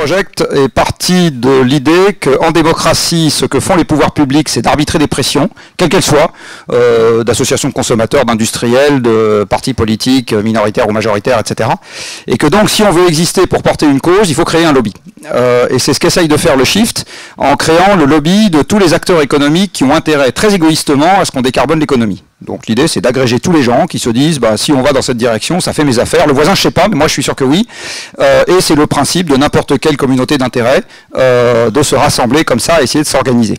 Project est parti de l'idée qu'en démocratie, ce que font les pouvoirs publics, c'est d'arbitrer des pressions, quelles qu'elles soient, d'associations de consommateurs, d'industriels, de partis politiques, minoritaires ou majoritaires, etc. Et que donc, si on veut exister pour porter une cause, il faut créer un lobby. Et c'est ce qu'essaye de faire le Shift, en créant le lobby de tous les acteurs économiques qui ont intérêt très égoïstement à ce qu'on décarbone l'économie. Donc l'idée, c'est d'agréger tous les gens qui se disent, bah, si on va dans cette direction, ça fait mes affaires. Le voisin, je sais pas, mais moi, je suis sûr que oui. Et c'est le principe de n'importe quelle communauté d'intérêt de se rassembler comme ça, essayer de s'organiser.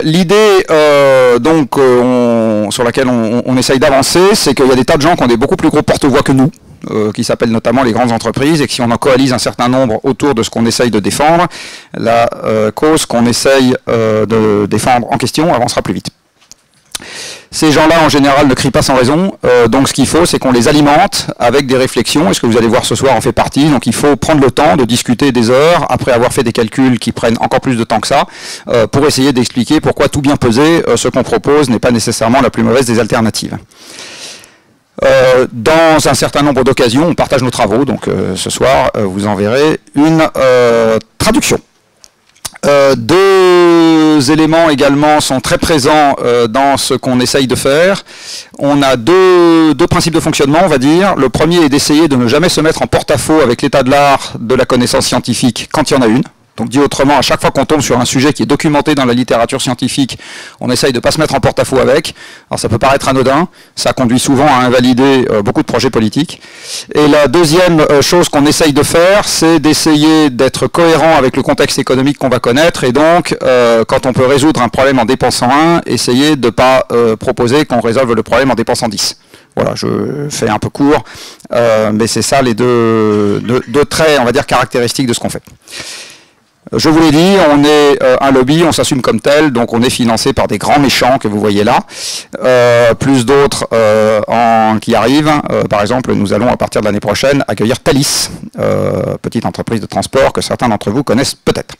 L'idée sur laquelle on essaye d'avancer, c'est qu'il y a des tas de gens qui ont des beaucoup plus gros porte-voix que nous, qui s'appellent notamment les grandes entreprises, et que si on en coalise un certain nombre autour de ce qu'on essaye de défendre, la cause qu'on essaye de défendre en question avancera plus vite. Ces gens-là, en général, ne crient pas sans raison, donc ce qu'il faut, c'est qu'on les alimente avec des réflexions, et ce que vous allez voir ce soir en fait partie, donc il faut prendre le temps de discuter des heures, après avoir fait des calculs qui prennent encore plus de temps que ça, pour essayer d'expliquer pourquoi tout bien peser, ce qu'on propose n'est pas nécessairement la plus mauvaise des alternatives. Dans un certain nombre d'occasions, on partage nos travaux, donc ce soir, vous en verrez une traduction. Deux éléments également sont très présents dans ce qu'on essaye de faire. On a deux principes de fonctionnement, on va dire. Le premier est d'essayer de ne jamais se mettre en porte-à-faux avec l'état de l'art de la connaissance scientifique quand il y en a une. Donc dit autrement, à chaque fois qu'on tombe sur un sujet qui est documenté dans la littérature scientifique, on essaye de ne pas se mettre en porte-à-faux avec. Alors ça peut paraître anodin, ça conduit souvent à invalider beaucoup de projets politiques. Et la deuxième chose qu'on essaye de faire, c'est d'essayer d'être cohérent avec le contexte économique qu'on va connaître. Et donc, quand on peut résoudre un problème en dépensant 1, essayer de ne pas proposer qu'on résolve le problème en dépensant 10. Voilà, je fais un peu court, mais c'est ça les deux traits, on va dire, caractéristiques de ce qu'on fait. Je vous l'ai dit, on est un lobby, on s'assume comme tel, donc on est financé par des grands méchants que vous voyez là, plus d'autres qui arrivent. Par exemple, nous allons à partir de l'année prochaine accueillir Thalys, petite entreprise de transport que certains d'entre vous connaissent peut-être.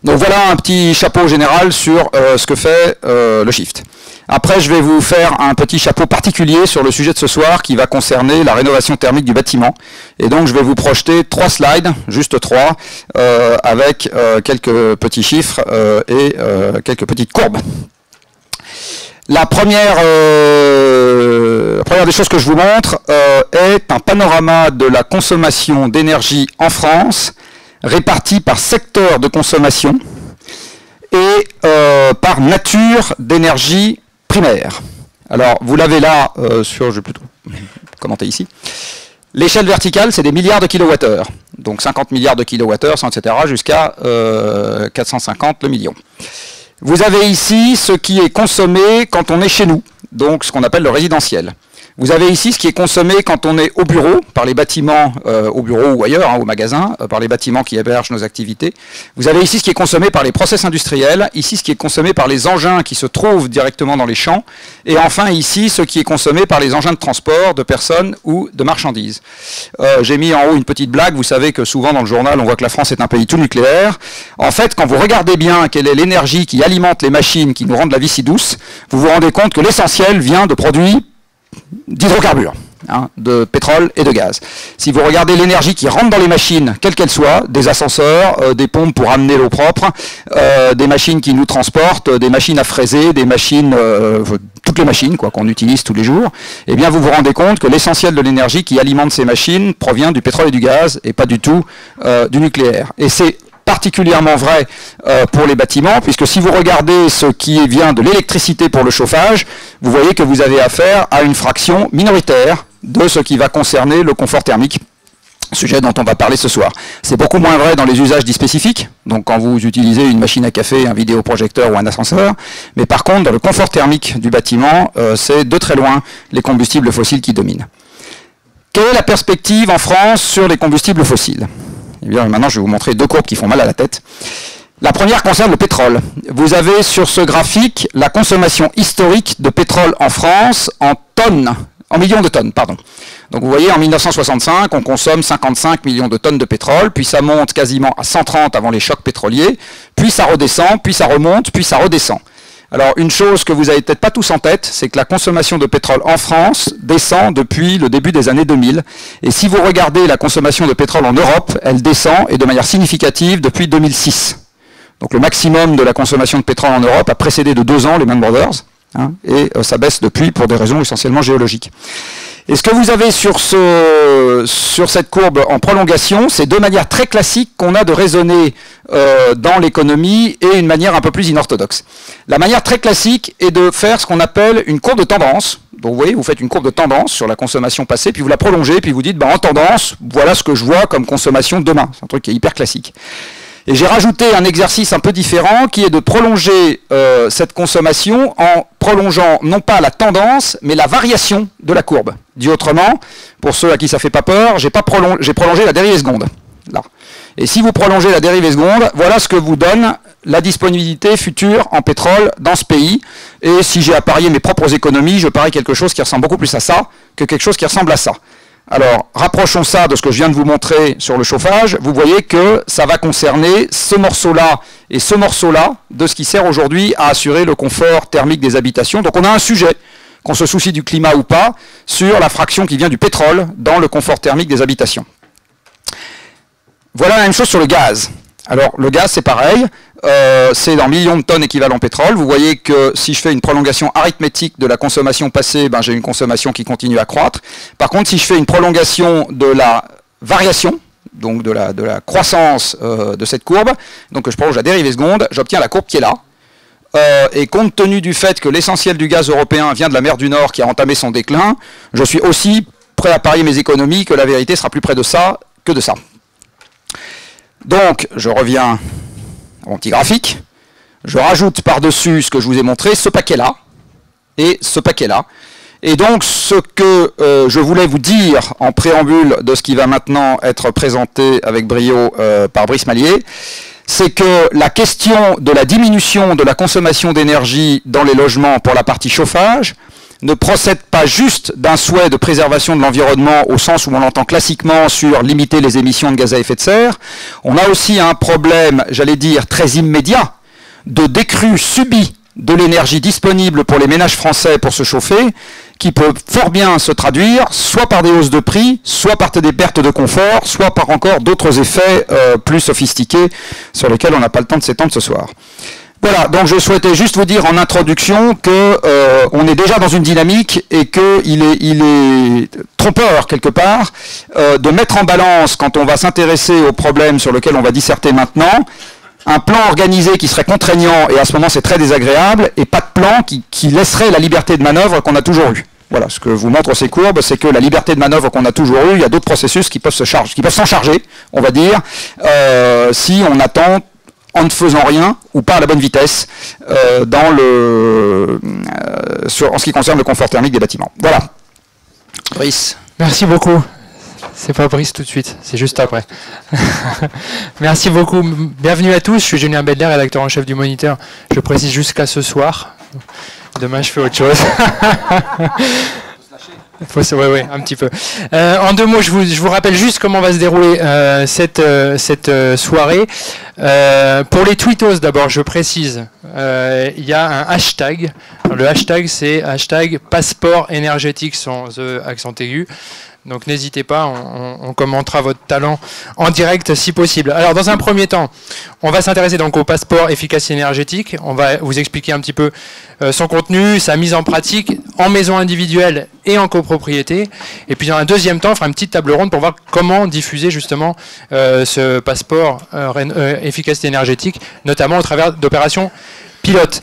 Donc voilà un petit chapeau général sur ce que fait le Shift. Après, je vais vous faire un petit chapeau particulier sur le sujet de ce soir qui va concerner la rénovation thermique du bâtiment. Et donc, je vais vous projeter 3 slides, juste 3, avec quelques petits chiffres et quelques petites courbes. La première des choses que je vous montre est un panorama de la consommation d'énergie en France, répartie par secteur de consommation et par nature d'énergie primaire. Alors, vous l'avez là je vais plutôt commenter ici. L'échelle verticale, c'est des milliards de kilowattheures. Donc 50 milliards de kilowattheures, etc., jusqu'à 450 le million. Vous avez ici ce qui est consommé quand on est chez nous, donc ce qu'on appelle le résidentiel. Vous avez ici ce qui est consommé quand on est au bureau, par les bâtiments, au bureau ou ailleurs, au magasin, par les bâtiments qui hébergent nos activités. Vous avez ici ce qui est consommé par les process industriels, ici ce qui est consommé par les engins qui se trouvent directement dans les champs, et enfin ici ce qui est consommé par les engins de transport de personnes ou de marchandises. J'ai mis en haut une petite blague, vous savez que souvent dans le journal on voit que la France est un pays tout nucléaire. En fait, quand vous regardez bien quelle est l'énergie qui alimente les machines qui nous rendent la vie si douce, vous vous rendez compte que l'essentiel vient de produits d'hydrocarbures, de pétrole et de gaz. Si vous regardez l'énergie qui rentre dans les machines, quelles qu'elles soient, des ascenseurs, des pompes pour amener l'eau propre, des machines qui nous transportent, des machines à fraiser, des machines, toutes les machines qu'on utilise tous les jours, eh bien vous vous rendez compte que l'essentiel de l'énergie qui alimente ces machines provient du pétrole et du gaz et pas du tout du nucléaire. Et c'est particulièrement vrai pour les bâtiments, puisque si vous regardez ce qui vient de l'électricité pour le chauffage, vous voyez que vous avez affaire à une fraction minoritaire de ce qui va concerner le confort thermique, sujet dont on va parler ce soir. C'est beaucoup moins vrai dans les usages dits spécifiques, donc quand vous utilisez une machine à café, un vidéoprojecteur ou un ascenseur, mais par contre, dans le confort thermique du bâtiment, c'est de très loin les combustibles fossiles qui dominent. Quelle est la perspective en France sur les combustibles fossiles ? Eh bien, maintenant, je vais vous montrer 2 courbes qui font mal à la tête. La première concerne le pétrole. Vous avez sur ce graphique la consommation historique de pétrole en France en tonnes, en millions de tonnes, pardon. Donc vous voyez, en 1965, on consomme 55 millions de tonnes de pétrole, puis ça monte quasiment à 130 avant les chocs pétroliers, puis ça redescend, puis ça remonte, puis ça redescend. Alors, une chose que vous n'avez peut-être pas tous en tête, c'est que la consommation de pétrole en France descend depuis le début des années 2000. Et si vous regardez la consommation de pétrole en Europe, elle descend, et de manière significative, depuis 2006. Donc le maximum de la consommation de pétrole en Europe a précédé de 2 ans les Lehman Brothers, hein, et ça baisse depuis pour des raisons essentiellement géologiques. Et ce que vous avez sur cette courbe en prolongation, c'est 2 manières très classiques qu'on a de raisonner dans l'économie et une manière un peu plus inorthodoxe. La manière très classique est de faire ce qu'on appelle une courbe de tendance. Donc vous voyez, vous faites une courbe de tendance sur la consommation passée, puis vous la prolongez, puis vous dites, en tendance, voilà ce que je vois comme consommation demain. C'est un truc qui est hyper classique. Et j'ai rajouté un exercice un peu différent qui est de prolonger cette consommation en prolongeant non pas la tendance, mais la variation de la courbe. Dit autrement, pour ceux à qui ça ne fait pas peur, j'ai prolongé la dérivée seconde. Là. Et si vous prolongez la dérivée seconde, voilà ce que vous donne la disponibilité future en pétrole dans ce pays. Et si j'ai à parier mes propres économies, je parie quelque chose qui ressemble beaucoup plus à ça que quelque chose qui ressemble à ça. Alors, rapprochons ça de ce que je viens de vous montrer sur le chauffage. Vous voyez que ça va concerner ce morceau-là et ce morceau-là de ce qui sert aujourd'hui à assurer le confort thermique des habitations. Donc on a un sujet, qu'on se soucie du climat ou pas, sur la fraction qui vient du pétrole dans le confort thermique des habitations. Voilà la même chose sur le gaz. Alors le gaz c'est pareil, c'est dans millions de tonnes équivalent pétrole. Vous voyez que si je fais une prolongation arithmétique de la consommation passée, j'ai une consommation qui continue à croître. Par contre, si je fais une prolongation de la variation, donc de la croissance de cette courbe, donc je prolonge la dérivée seconde, j'obtiens la courbe qui est là. Et compte tenu du fait que l'essentiel du gaz européen vient de la mer du Nord qui a entamé son déclin, je suis aussi prêt à parier mes économies que la vérité sera plus près de ça que de ça. Donc, je reviens à mon petit graphique. Je rajoute par-dessus ce que je vous ai montré, ce paquet-là et ce paquet-là. Et donc, ce que je voulais vous dire en préambule de ce qui va maintenant être présenté avec brio par Brice Mallier, c'est que la question de la diminution de la consommation d'énergie dans les logements pour la partie chauffage ne procède pas juste d'un souhait de préservation de l'environnement au sens où on l'entend classiquement sur limiter les émissions de gaz à effet de serre. On a aussi un problème, j'allais dire, très immédiat de décrue subie de l'énergie disponible pour les ménages français pour se chauffer, qui peut fort bien se traduire soit par des hausses de prix, soit par des pertes de confort, soit par encore d'autres effets plus sophistiqués sur lesquels on n'a pas le temps de s'étendre ce soir. Voilà, donc je souhaitais juste vous dire en introduction que on est déjà dans une dynamique et qu'il est trompeur quelque part de mettre en balance, quand on va s'intéresser aux problèmes sur lesquels on va disserter maintenant, un plan organisé qui serait contraignant, et à ce moment c'est très désagréable, et pas de plan qui laisserait la liberté de manœuvre qu'on a toujours eue. Voilà, ce que vous montrent ces courbes, c'est que la liberté de manœuvre qu'on a toujours eue, il y a d'autres processus qui peuvent s'en charger, on va dire, si on attend en ne faisant rien, ou pas à la bonne vitesse, en ce qui concerne le confort thermique des bâtiments. Voilà. Brice. Merci beaucoup. C'est pas Brice tout de suite, c'est juste après. Merci beaucoup. Bienvenue à tous, je suis Julien Bedler, rédacteur en chef du Moniteur. Je précise jusqu'à ce soir. Demain, je fais autre chose. Oui, un petit peu. En 2 mots, je vous rappelle juste comment va se dérouler cette soirée. Pour les tweetos, d'abord, je précise, il y a un hashtag. Le hashtag, c'est hashtag passeport énergétique sans accent aigu. Donc n'hésitez pas, on commentera votre talent en direct si possible. Alors dans un premier temps, on va s'intéresser donc au passeport efficacité énergétique. On va vous expliquer un petit peu son contenu, sa mise en pratique en maison individuelle et en copropriété. Et puis dans un deuxième temps, on fera une petite table ronde pour voir comment diffuser justement ce passeport efficacité énergétique, notamment au travers d'opérations pilote.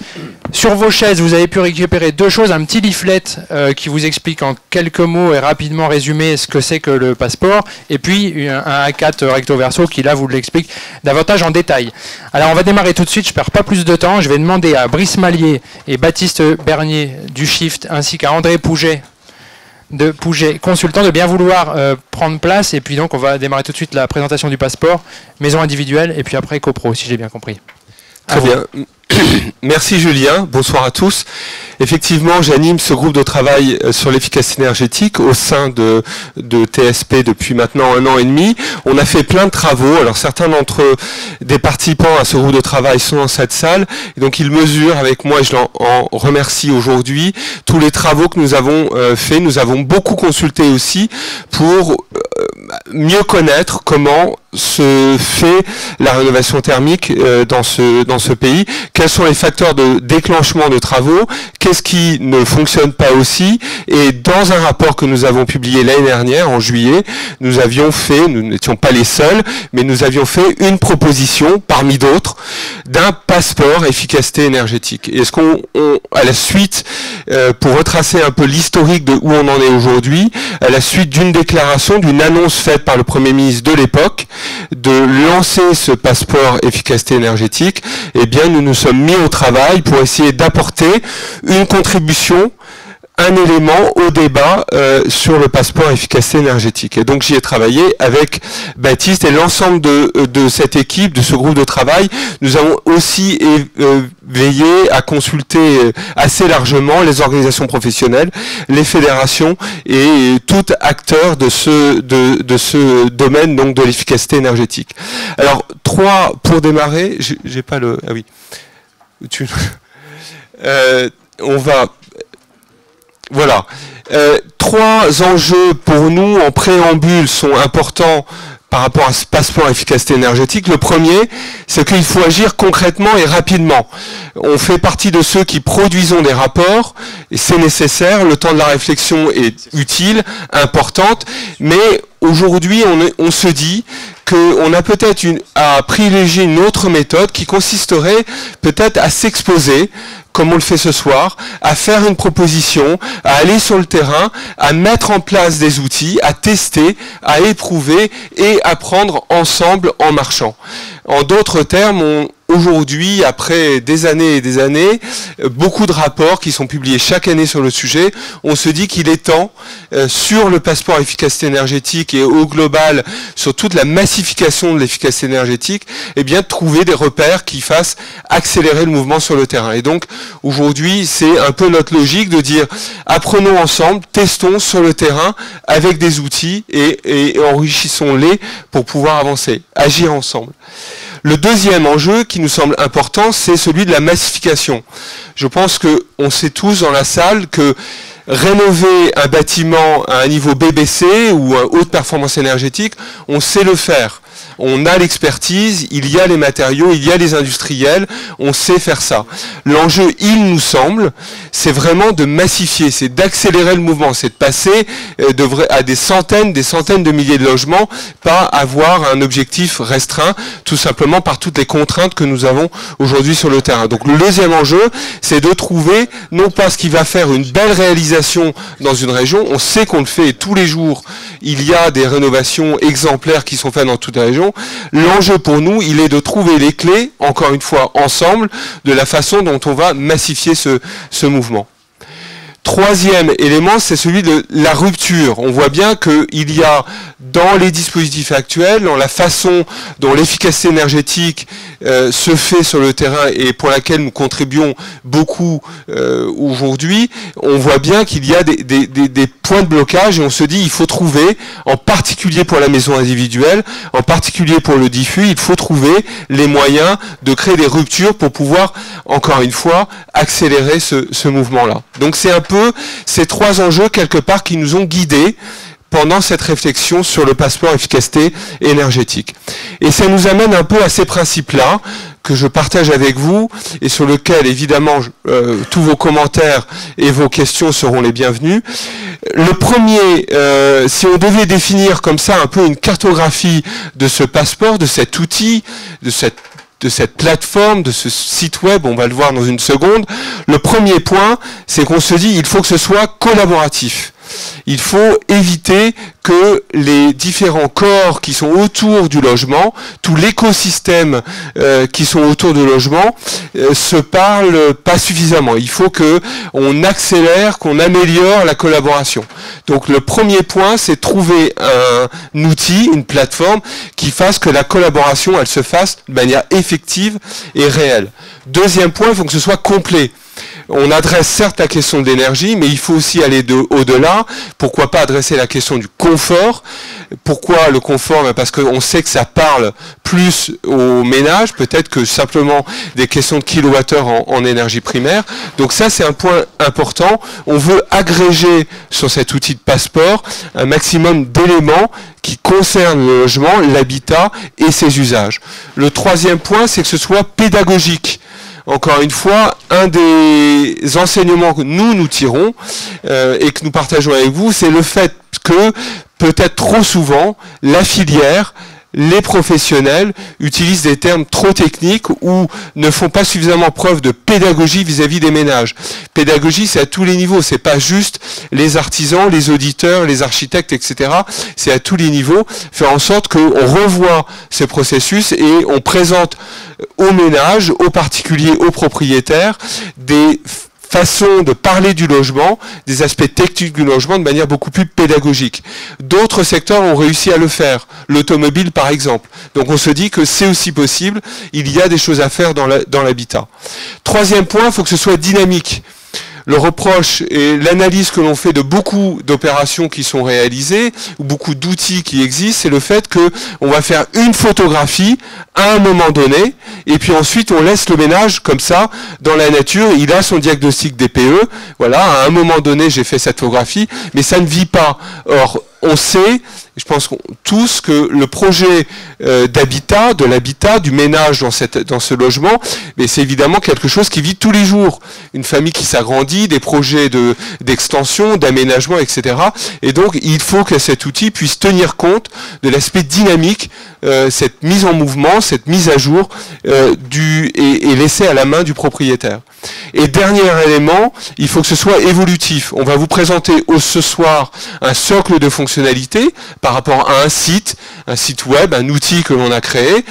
Sur vos chaises, vous avez pu récupérer 2 choses, un petit leaflet qui vous explique en quelques mots et rapidement résumé ce que c'est que le passeport, et puis un A4 recto verso qui là vous l'explique davantage en détail. Alors on va démarrer tout de suite, je ne perds pas plus de temps, je vais demander à Brice Mallier et Baptiste Bernier du Shift ainsi qu'à André Pouget consultant de bien vouloir prendre place, et puis donc on va démarrer tout de suite la présentation du passeport, maison individuelle et puis après copro si j'ai bien compris. Très bien. Merci Julien, bonsoir à tous. Effectivement, j'anime ce groupe de travail sur l'efficacité énergétique au sein de TSP depuis maintenant 1 an et demi. On a fait plein de travaux. Alors certains d'entre des participants à ce groupe de travail sont dans cette salle. Et donc ils mesurent avec moi, et je l'en remercie aujourd'hui, tous les travaux que nous avons faits. Nous avons beaucoup consulté aussi pour mieux connaître comment se fait la rénovation thermique dans ce pays, quels sont les facteurs de déclenchement de travaux, qu'est-ce qui ne fonctionne pas aussi, et dans un rapport que nous avons publié l'année dernière, en juillet, nous n'étions pas les seuls, mais nous avions fait une proposition, parmi d'autres, d'un passeport efficacité énergétique. Est-ce qu'on, à la suite, pour retracer un peu l'historique de où on en est aujourd'hui, à la suite d'une déclaration, d'une annonce faite par le Premier ministre de l'époque, de lancer ce passeport efficacité énergétique, eh bien nous nous sommes mis au travail pour essayer d'apporter une contribution, un élément au débat sur le passeport efficacité énergétique. Et donc j'y ai travaillé avec Baptiste et l'ensemble de cette équipe, de ce groupe de travail. Nous avons aussi veillé à consulter assez largement les organisations professionnelles, les fédérations et tout acteur de ce domaine donc de l'efficacité énergétique. Alors pour démarrer, j'ai pas le... Ah oui. On va... Voilà. 3 enjeux pour nous en préambule sont importants par rapport à ce passeport efficacité énergétique. Le premier, c'est qu'il faut agir concrètement et rapidement. On fait partie de ceux qui produisons des rapports, et c'est nécessaire, le temps de la réflexion est utile, importante, mais aujourd'hui on se dit qu'on a peut-être à privilégier une autre méthode qui consisterait peut-être à s'exposer, comme on le fait ce soir, à faire une proposition, à aller sur le terrain, à mettre en place des outils, à tester, à éprouver et apprendre ensemble en marchant. En d'autres termes, aujourd'hui, après des années et des années, beaucoup de rapports qui sont publiés chaque année sur le sujet, on se dit qu'il est temps, sur le passeport efficacité énergétique et au global, sur toute la massification de l'efficacité énergétique, eh bien, de trouver des repères qui fassent accélérer le mouvement sur le terrain. Et donc, aujourd'hui, c'est un peu notre logique de dire, apprenons ensemble, testons sur le terrain avec des outils et enrichissons-les pour pouvoir avancer, agir ensemble. Le deuxième enjeu qui nous semble important, c'est celui de la massification. Je pense qu'on sait tous dans la salle que rénover un bâtiment à un niveau BBC ou à haute performance énergétique, on sait le faire. On a l'expertise, il y a les matériaux, il y a les industriels, on sait faire ça. L'enjeu, il nous semble, c'est vraiment de massifier, c'est d'accélérer le mouvement, c'est de passer à des centaines de milliers de logements, pas avoir un objectif restreint, tout simplement par toutes les contraintes que nous avons aujourd'hui sur le terrain. Donc le deuxième enjeu, c'est de trouver, non pas ce qui va faire une belle réalisation dans une région, on sait qu'on le fait tous les jours, il y a des rénovations exemplaires qui sont faites dans toute la région. L'enjeu pour nous, il est de trouver les clés, encore une fois ensemble, de la façon dont on va massifier ce mouvement. Troisième élément, c'est celui de la rupture. On voit bien qu'il y a dans les dispositifs actuels, dans la façon dont l'efficacité énergétique se fait sur le terrain et pour laquelle nous contribuons beaucoup aujourd'hui, on voit bien qu'il y a des points de blocage et on se dit il faut trouver, en particulier pour la maison individuelle, en particulier pour le diffus, il faut trouver les moyens de créer des ruptures pour pouvoir, encore une fois, accélérer ce mouvement-là. Donc c'est un peu ces 3 enjeux quelque part qui nous ont guidés pendant cette réflexion sur le passeport efficacité énergétique. Et ça nous amène un peu à ces principes-là que je partage avec vous et sur lesquels évidemment tous vos commentaires et vos questions seront les bienvenus. Le premier, si on devait définir comme ça un peu une cartographie de ce passeport, de cet outil, de cette plateforme, de ce site web, on va le voir dans une seconde. Le premier point, c'est qu'on se dit il faut que ce soit collaboratif. Il faut éviter que les différents corps qui sont autour du logement, tout l'écosystème qui sont autour du logement, se parlent pas suffisamment. Il faut qu'on accélère, qu'on améliore la collaboration. Donc le premier point, c'est trouver un outil, une plateforme qui fasse que la collaboration, elle se fasse de manière effective et réelle. Deuxième point, il faut que ce soit complet. On adresse certes la question de l'énergie, mais il faut aussi aller au-delà. Pourquoi pas adresser la question du confort? Pourquoi le confort? Parce qu'on sait que ça parle plus aux ménages, peut-être que simplement des questions de kilowattheure en énergie primaire. Donc ça, c'est un point important. On veut agréger sur cet outil de passeport un maximum d'éléments qui concernent le logement, l'habitat et ses usages. Le troisième point, c'est que ce soit pédagogique. Encore une fois, un des enseignements que nous tirons et que nous partageons avec vous, c'est le fait que peut-être trop souvent, la filière, les professionnels utilisent des termes trop techniques ou ne font pas suffisamment preuve de pédagogie vis-à-vis des ménages. Pédagogie, c'est à tous les niveaux, c'est pas juste les artisans, les auditeurs, les architectes, etc. C'est à tous les niveaux, faire en sorte qu'on revoie ce processus et on présente aux ménages, aux particuliers, aux propriétaires, des façon de parler du logement, des aspects techniques du logement de manière beaucoup plus pédagogique. D'autres secteurs ont réussi à le faire, l'automobile par exemple. Donc on se dit que c'est aussi possible, il y a des choses à faire dans l'habitat. Troisième point, il faut que ce soit dynamique. Le reproche et l'analyse que l'on fait de beaucoup d'opérations qui sont réalisées, ou beaucoup d'outils qui existent, c'est le fait qu'on va faire une photographie à un moment donné, et puis ensuite on laisse le ménage comme ça, dans la nature, il a son diagnostic DPE, voilà, à un moment donné j'ai fait cette photographie, mais ça ne vit pas. Or, on sait, je pense tous, que le projet d'habitat, de l'habitat, du ménage dans ce logement, mais c'est évidemment quelque chose qui vit tous les jours. Une famille qui s'agrandit, des projets d'extension, d'aménagement, etc. Et donc, il faut que cet outil puisse tenir compte de l'aspect dynamique, cette mise en mouvement, cette mise à jour, et laisser à la main du propriétaire. Et dernier élément, il faut que ce soit évolutif. On va vous présenter ce soir un socle de fonctionnalités par rapport à un site web, un outil que l'on a créé,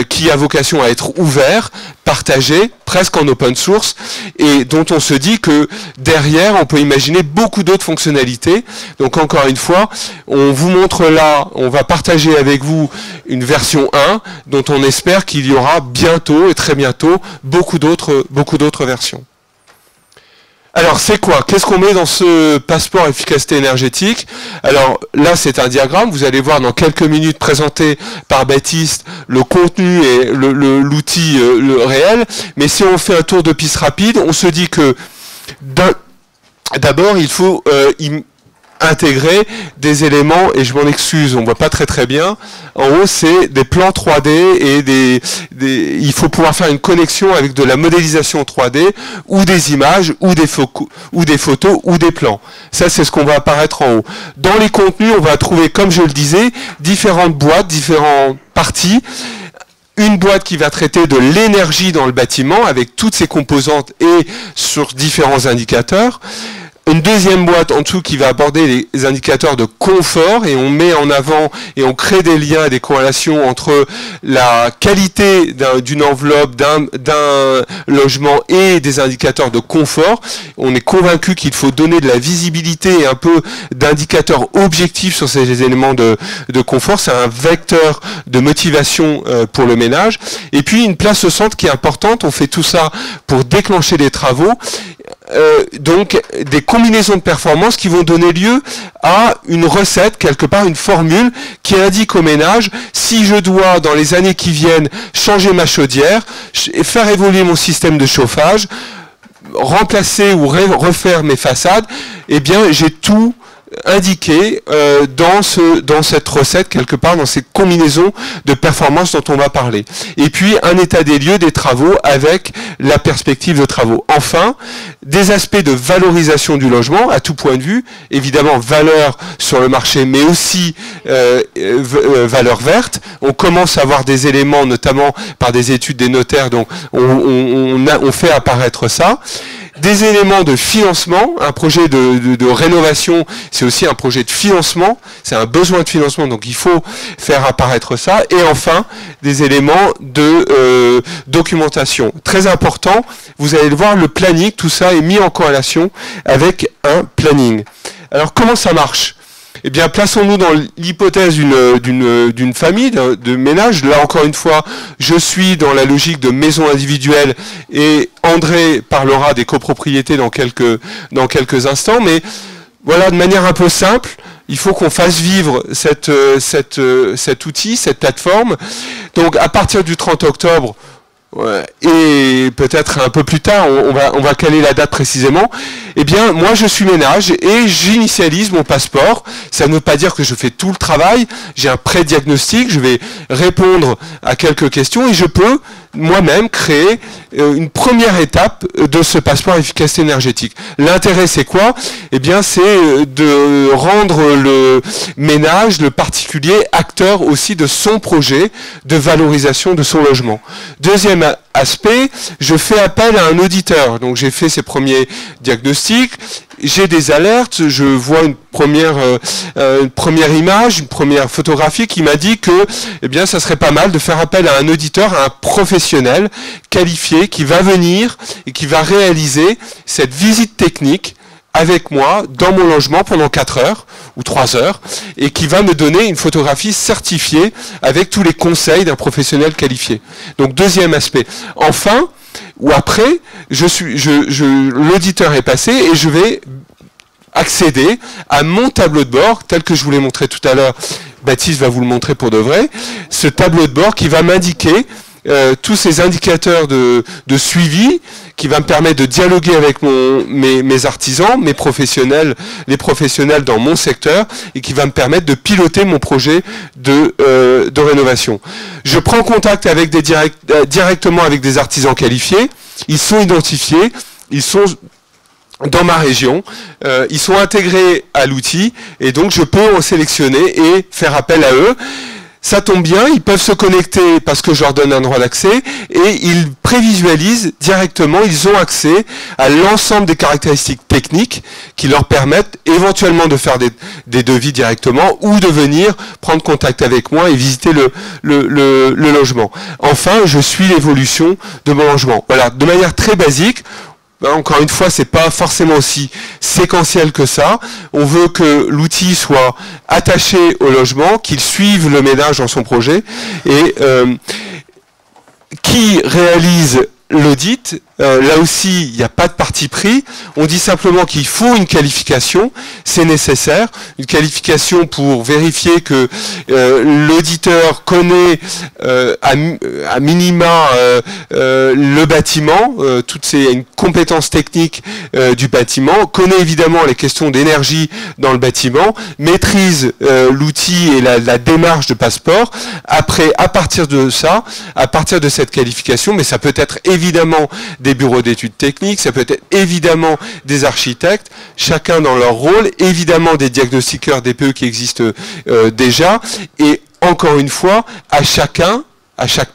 qui a vocation à être ouvert, partagé, presque en open source, et dont on se dit que derrière, on peut imaginer beaucoup d'autres fonctionnalités. Donc encore une fois, on vous montre là, on va partager avec vous une version 1, dont on espère qu'il y aura bientôt, et très bientôt, beaucoup d'autres versions. Alors c'est quoi? Qu'est-ce qu'on met dans ce passeport efficacité énergétique? Alors là c'est un diagramme, vous allez voir dans quelques minutes présenté par Baptiste le contenu et l'outil réel, mais si on fait un tour de piste rapide, on se dit que d'abord il faut intégrer des éléments, et je m'en excuse, on voit pas très bien, en haut c'est des plans 3D et il faut pouvoir faire une connexion avec de la modélisation 3D ou des images ou des photos ou des plans. Ça c'est ce qu'on va apparaître en haut. Dans les contenus, on va trouver, comme je le disais, différentes boîtes, différentes parties. Une boîte qui va traiter de l'énergie dans le bâtiment avec toutes ses composantes et sur différents indicateurs. Une deuxième boîte en dessous qui va aborder les indicateurs de confort, et on met en avant et on crée des liens et des corrélations entre la qualité d'une enveloppe, d'un logement et des indicateurs de confort. On est convaincu qu'il faut donner de la visibilité et un peu d'indicateurs objectifs sur ces éléments de confort. C'est un vecteur de motivation pour le ménage. Et puis une place au centre qui est importante. On fait tout ça pour déclencher des travaux. Donc des combinaisons de performances qui vont donner lieu à une recette, quelque part une formule qui indique au ménage: si je dois dans les années qui viennent changer ma chaudière, faire évoluer mon système de chauffage, remplacer ou refaire mes façades, eh bien j'ai tout indiqué dans cette recette, quelque part dans ces combinaisons de performances dont on va parler. Et puis un état des lieux des travaux avec la perspective de travaux. Enfin, des aspects de valorisation du logement à tout point de vue, évidemment valeur sur le marché, mais aussi valeur verte. On commence à avoir des éléments, notamment par des études des notaires, donc on fait apparaître ça. Des éléments de financement, un projet de rénovation, c'est aussi un projet de financement, c'est un besoin de financement, donc il faut faire apparaître ça. Et enfin, des éléments de documentation. Très important, vous allez le voir, le planning, tout ça est mis en corrélation avec un planning. Alors comment ça marche ? Eh bien, plaçons-nous dans l'hypothèse d'une famille, de ménage. Là, encore une fois, je suis dans la logique de maison individuelle et André parlera des copropriétés dans quelques instants. Mais voilà, de manière un peu simple, il faut qu'on fasse vivre cet outil, cette plateforme. Donc, à partir du 30 octobre, et peut-être un peu plus tard, on va caler la date précisément, eh bien, moi, je suis ménage et j'initialise mon passeport. Ça ne veut pas dire que je fais tout le travail. J'ai un pré-diagnostic, je vais répondre à quelques questions et je peux moi-même créer une première étape de ce passeport efficacité énergétique. L'intérêt, c'est quoi? Eh bien, c'est de rendre le ménage, le particulier, acteur aussi de son projet de valorisation de son logement. Deuxième aspect, je fais appel à un auditeur. Donc, j'ai fait ces premiers diagnostics. J'ai des alertes, je vois une première image, une première photographie qui m'a dit que, eh bien, ça serait pas mal de faire appel à un auditeur, à un professionnel qualifié qui va venir et qui va réaliser cette visite technique avec moi dans mon logement pendant 4 heures ou 3 heures et qui va me donner une photographie certifiée avec tous les conseils d'un professionnel qualifié. Donc, deuxième aspect. Enfin, ou après, l'auditeur est passé et je vais accéder à mon tableau de bord, tel que je vous l'ai montré tout à l'heure. Baptiste va vous le montrer pour de vrai. Ce tableau de bord qui va m'indiquer tous ces indicateurs de suivi, qui va me permettre de dialoguer avec mes artisans, mes professionnels, les professionnels dans mon secteur, et qui va me permettre de piloter mon projet de rénovation. Je prends contact avec directement avec des artisans qualifiés. Ils sont identifiés, ils sont dans ma région, ils sont intégrés à l'outil, et donc je peux en sélectionner et faire appel à eux. Ça tombe bien, ils peuvent se connecter parce que je leur donne un droit d'accès et ils prévisualisent directement, ils ont accès à l'ensemble des caractéristiques techniques qui leur permettent éventuellement de faire des devis directement ou de venir prendre contact avec moi et visiter le logement. Enfin, je suis l'évolution de mon logement. Voilà, de manière très basique. Encore une fois, c'est pas forcément aussi séquentiel que ça. On veut que l'outil soit attaché au logement, qu'il suive le ménage dans son projet et qui réalise l'audit. Là aussi, il n'y a pas de parti pris. On dit simplement qu'il faut une qualification, c'est nécessaire. Une qualification pour vérifier que l'auditeur connaît à minima le bâtiment, une compétence technique du bâtiment, connaît évidemment les questions d'énergie dans le bâtiment, maîtrise l'outil et la démarche de passeport. Après, à partir de ça, à partir de cette qualification, mais ça peut être évidemment des bureaux d'études techniques, ça peut être évidemment des architectes, chacun dans leur rôle, évidemment des diagnostiqueurs DPE qui existent déjà, et encore une fois, à chaque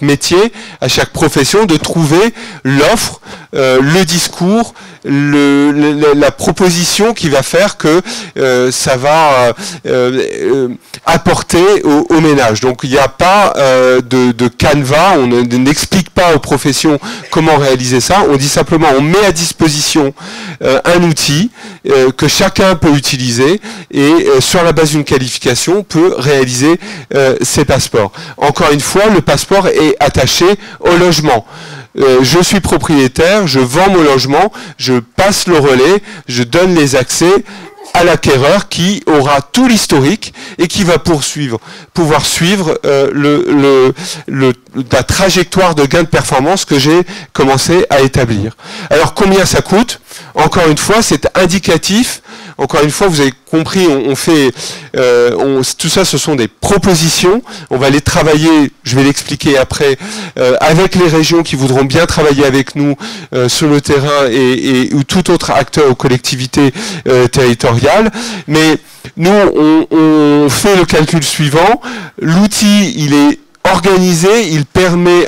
métier, à chaque profession, de trouver l'offre, le discours, la proposition qui va faire que ça va apporter au ménage. Donc il n'y a pas de canevas, on n'explique pas aux professions comment réaliser ça, on dit simplement on met à disposition un outil que chacun peut utiliser et sur la base d'une qualification peut réaliser ses passeports. Encore une fois, le passeport est attaché au logement. Je suis propriétaire, je vends mon logement, je passe le relais, je donne les accès à l'acquéreur qui aura tout l'historique et qui va pouvoir suivre la trajectoire de gain de performance que j'ai commencé à établir. Alors combien ça coûte? Encore une fois, c'est indicatif. Encore une fois, vous avez compris, tout ça, ce sont des propositions. On va les travailler, je vais l'expliquer après, avec les régions qui voudront bien travailler avec nous sur le terrain ou tout autre acteur ou collectivité territoriale. Mais nous, on fait le calcul suivant. L'outil, il est organisé, il permet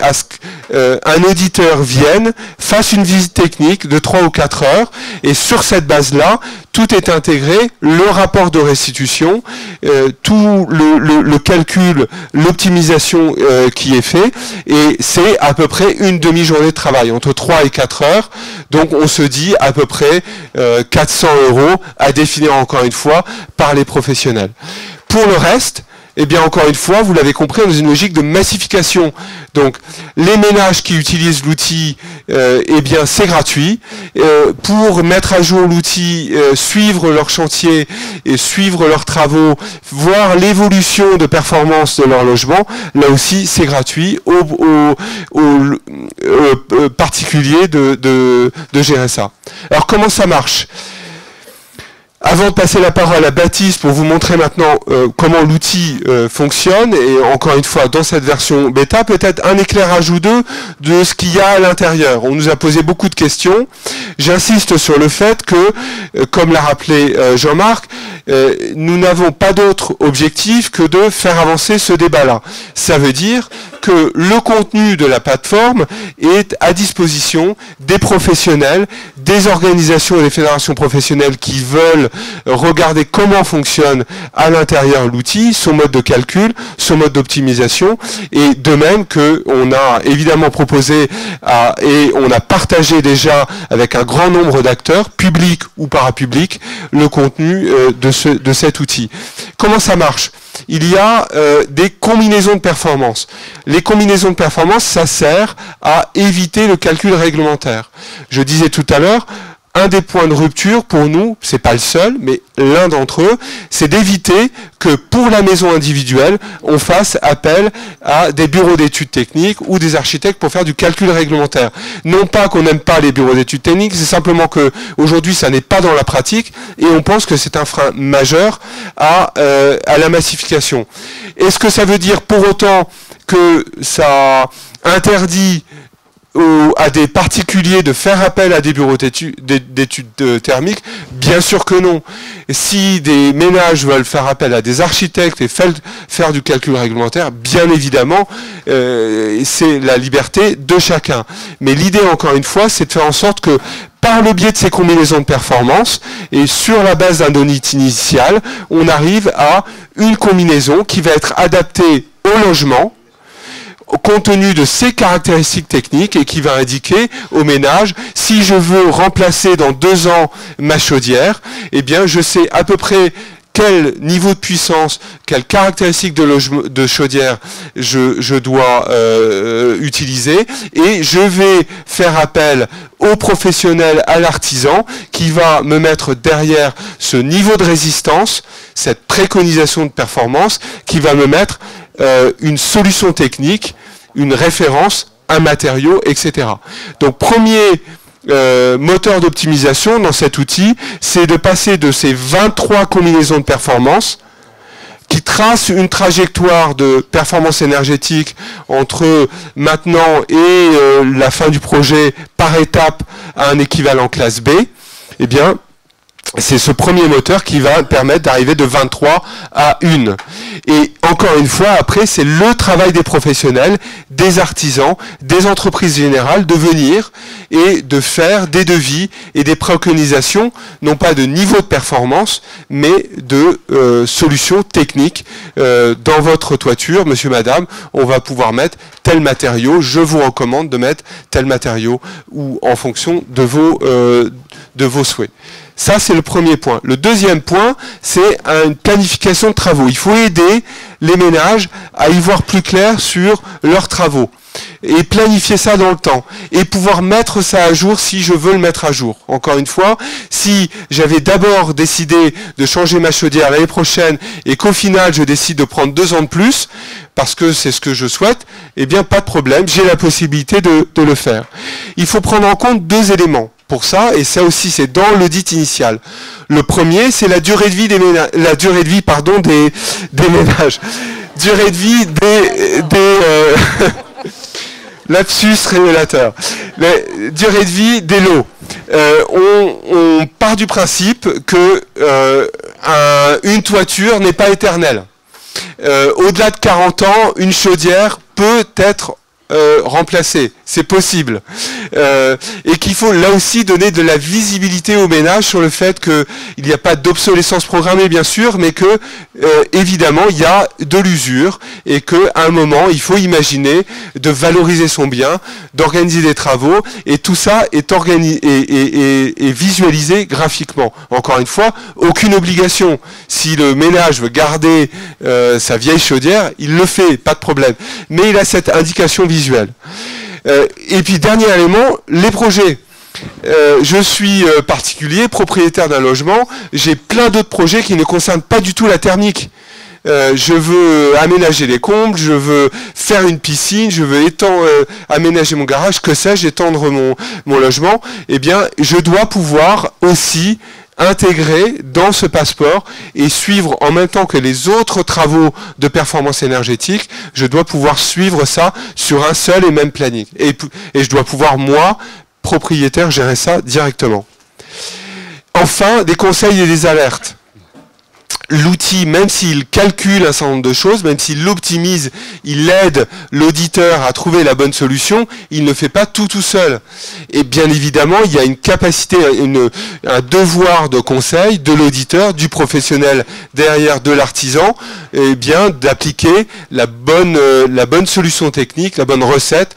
un auditeur vienne, fasse une visite technique de 3 ou 4 heures, et sur cette base-là, tout est intégré, le rapport de restitution, tout le calcul, l'optimisation qui est fait, et c'est à peu près une demi-journée de travail, entre 3 et 4 heures, donc on se dit à peu près 400 € à définir encore une fois par les professionnels. Pour le reste, eh bien, encore une fois, vous l'avez compris, on est dans une logique de massification. Donc, les ménages qui utilisent l'outil, eh bien, c'est gratuit. Pour mettre à jour l'outil, suivre leur chantier et suivre leurs travaux, voir l'évolution de performance de leur logement, là aussi, c'est gratuit aux particuliers de gérer ça. Alors, comment ça marche ? Avant de passer la parole à Baptiste pour vous montrer maintenant comment l'outil fonctionne, et encore une fois dans cette version bêta, peut-être un éclairage ou deux de ce qu'il y a à l'intérieur. On nous a posé beaucoup de questions. J'insiste sur le fait que, comme l'a rappelé Jean-Marc, nous n'avons pas d'autre objectif que de faire avancer ce débat-là. Ça veut dire que le contenu de la plateforme est à disposition des professionnels, des organisations et des fédérations professionnelles qui veulent regarder comment fonctionne à l'intérieur l'outil, son mode de calcul, son mode d'optimisation, et de même qu'on a évidemment proposé et on a partagé déjà avec un grand nombre d'acteurs, publics ou parapublics, le contenu de cet outil. Comment ça marche ? Il y a des combinaisons de performance. Les combinaisons de performance, ça sert à éviter le calcul réglementaire. Je disais tout à l'heure, un des points de rupture pour nous, c'est pas le seul, mais l'un d'entre eux, c'est d'éviter que pour la maison individuelle, on fasse appel à des bureaux d'études techniques ou des architectes pour faire du calcul réglementaire. Non pas qu'on n'aime pas les bureaux d'études techniques, c'est simplement que aujourd'hui ça n'est pas dans la pratique et on pense que c'est un frein majeur à la massification. Est-ce que ça veut dire pour autant que ça interdit à des particuliers de faire appel à des bureaux d'études thermiques? Bien sûr que non. Si des ménages veulent faire appel à des architectes et faire du calcul réglementaire, bien évidemment, c'est la liberté de chacun. Mais l'idée, encore une fois, c'est de faire en sorte que par le biais de ces combinaisons de performance et sur la base d'un audit initial, on arrive à une combinaison qui va être adaptée au logement, compte tenu de ses caractéristiques techniques, et qui va indiquer au ménage, si je veux remplacer dans 2 ans ma chaudière, eh bien je sais à peu près quel niveau de puissance, quelles caractéristiques de chaudière je dois utiliser, et je vais faire appel au professionnel, à l'artisan, qui va me mettre derrière ce niveau de résistance, cette préconisation de performance, qui va me mettre une solution technique, une référence, un matériau, etc. Donc premier moteur d'optimisation dans cet outil, c'est de passer de ces 23 combinaisons de performance qui tracent une trajectoire de performance énergétique entre maintenant et la fin du projet par étape à un équivalent classe B. Eh bien, c'est ce premier moteur qui va permettre d'arriver de 23 à 1. Et encore une fois, après, c'est le travail des professionnels, des artisans, des entreprises générales de venir et de faire des devis et des préconisations, non pas de niveau de performance, mais de solutions techniques. Dans votre toiture, monsieur, madame, on va pouvoir mettre tel matériau, je vous recommande de mettre tel matériau, ou en fonction de vos souhaits. Ça, c'est le premier point. Le deuxième point, c'est une planification de travaux. Il faut aider les ménages à y voir plus clair sur leurs travaux et planifier ça dans le temps et pouvoir mettre ça à jour si je veux le mettre à jour. Encore une fois, si j'avais d'abord décidé de changer ma chaudière l'année prochaine et qu'au final je décide de prendre 2 ans de plus parce que c'est ce que je souhaite, eh bien pas de problème, j'ai la possibilité de le faire. Il faut prendre en compte 2 éléments pour ça, et ça aussi c'est dans l'audit initial. Le premier, c'est la durée de vie des ménages, des ménages. Durée de vie lapsus révélateur. La durée de vie des lots. On part du principe que une toiture n'est pas éternelle. Au-delà de 40 ans, une chaudière peut être remplacer. C'est possible. Et qu'il faut là aussi donner de la visibilité aux ménages sur le fait qu'il n'y a pas d'obsolescence programmée, bien sûr, mais que, évidemment, il y a de l'usure et qu'à un moment, il faut imaginer de valoriser son bien, d'organiser des travaux, et tout ça est visualisé graphiquement. Encore une fois, aucune obligation. Si le ménage veut garder sa vieille chaudière, il le fait, pas de problème. Mais il a cette indication visuelle. Et puis, dernier élément, les projets. Je suis particulier, propriétaire d'un logement, j'ai plein d'autres projets qui ne concernent pas du tout la thermique. Je veux aménager les combles, je veux faire une piscine, je veux aménager mon garage, que sais-je, étendre mon logement. Eh bien, je dois pouvoir aussi intégrer dans ce passeport et suivre en même temps que les autres travaux de performance énergétique, je dois pouvoir suivre ça sur un seul et même planning. Et je dois pouvoir, moi, propriétaire, gérer ça directement. Enfin, des conseils et des alertes. L'outil, même s'il calcule un certain nombre de choses, même s'il l'optimise, il aide l'auditeur à trouver la bonne solution, il ne fait pas tout seul. Et bien évidemment, il y a une capacité, un devoir de conseil de l'auditeur, du professionnel derrière, de l'artisan, et bien d'appliquer la bonne solution technique, la bonne recette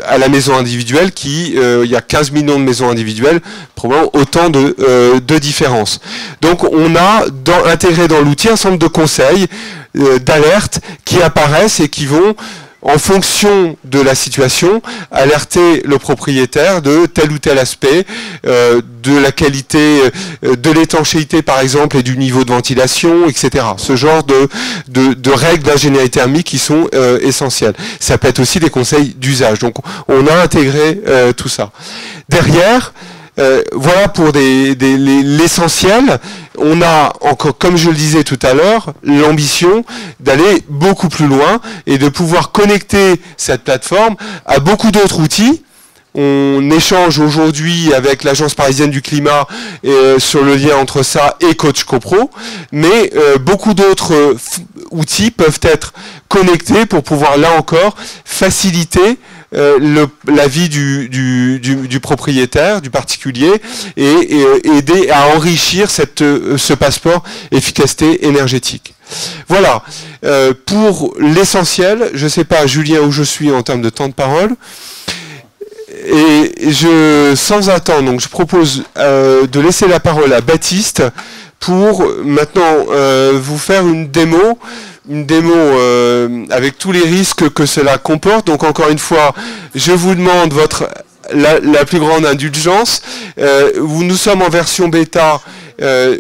à la maison individuelle il y a 15 millions de maisons individuelles, probablement autant de différences. Donc on a intégré dans l'outil un certain nombre de conseils, d'alertes qui apparaissent et qui vont, en fonction de la situation, alerter le propriétaire de tel ou tel aspect, de la qualité, de l'étanchéité par exemple et du niveau de ventilation, etc. Ce genre de règles d'ingénierie thermique qui sont essentielles. Ça peut être aussi des conseils d'usage. Donc on a intégré tout ça. Derrière, voilà pour l'essentiel. On a encore, comme je le disais tout à l'heure, l'ambition d'aller beaucoup plus loin et de pouvoir connecter cette plateforme à beaucoup d'autres outils. On échange aujourd'hui avec l'Agence parisienne du climat sur le lien entre ça et Coach CoPro, mais beaucoup d'autres outils peuvent être connectés pour pouvoir, là encore, faciliter la vie du propriétaire, du particulier, et aider à enrichir ce passeport efficacité énergétique. Voilà, pour l'essentiel. Je ne sais pas, Julien, où je suis en termes de temps de parole. Et sans attendre, donc je propose de laisser la parole à Baptiste pour maintenant vous faire une démo avec tous les risques que cela comporte. Donc encore une fois, je vous demande la plus grande indulgence. Nous sommes en version bêta,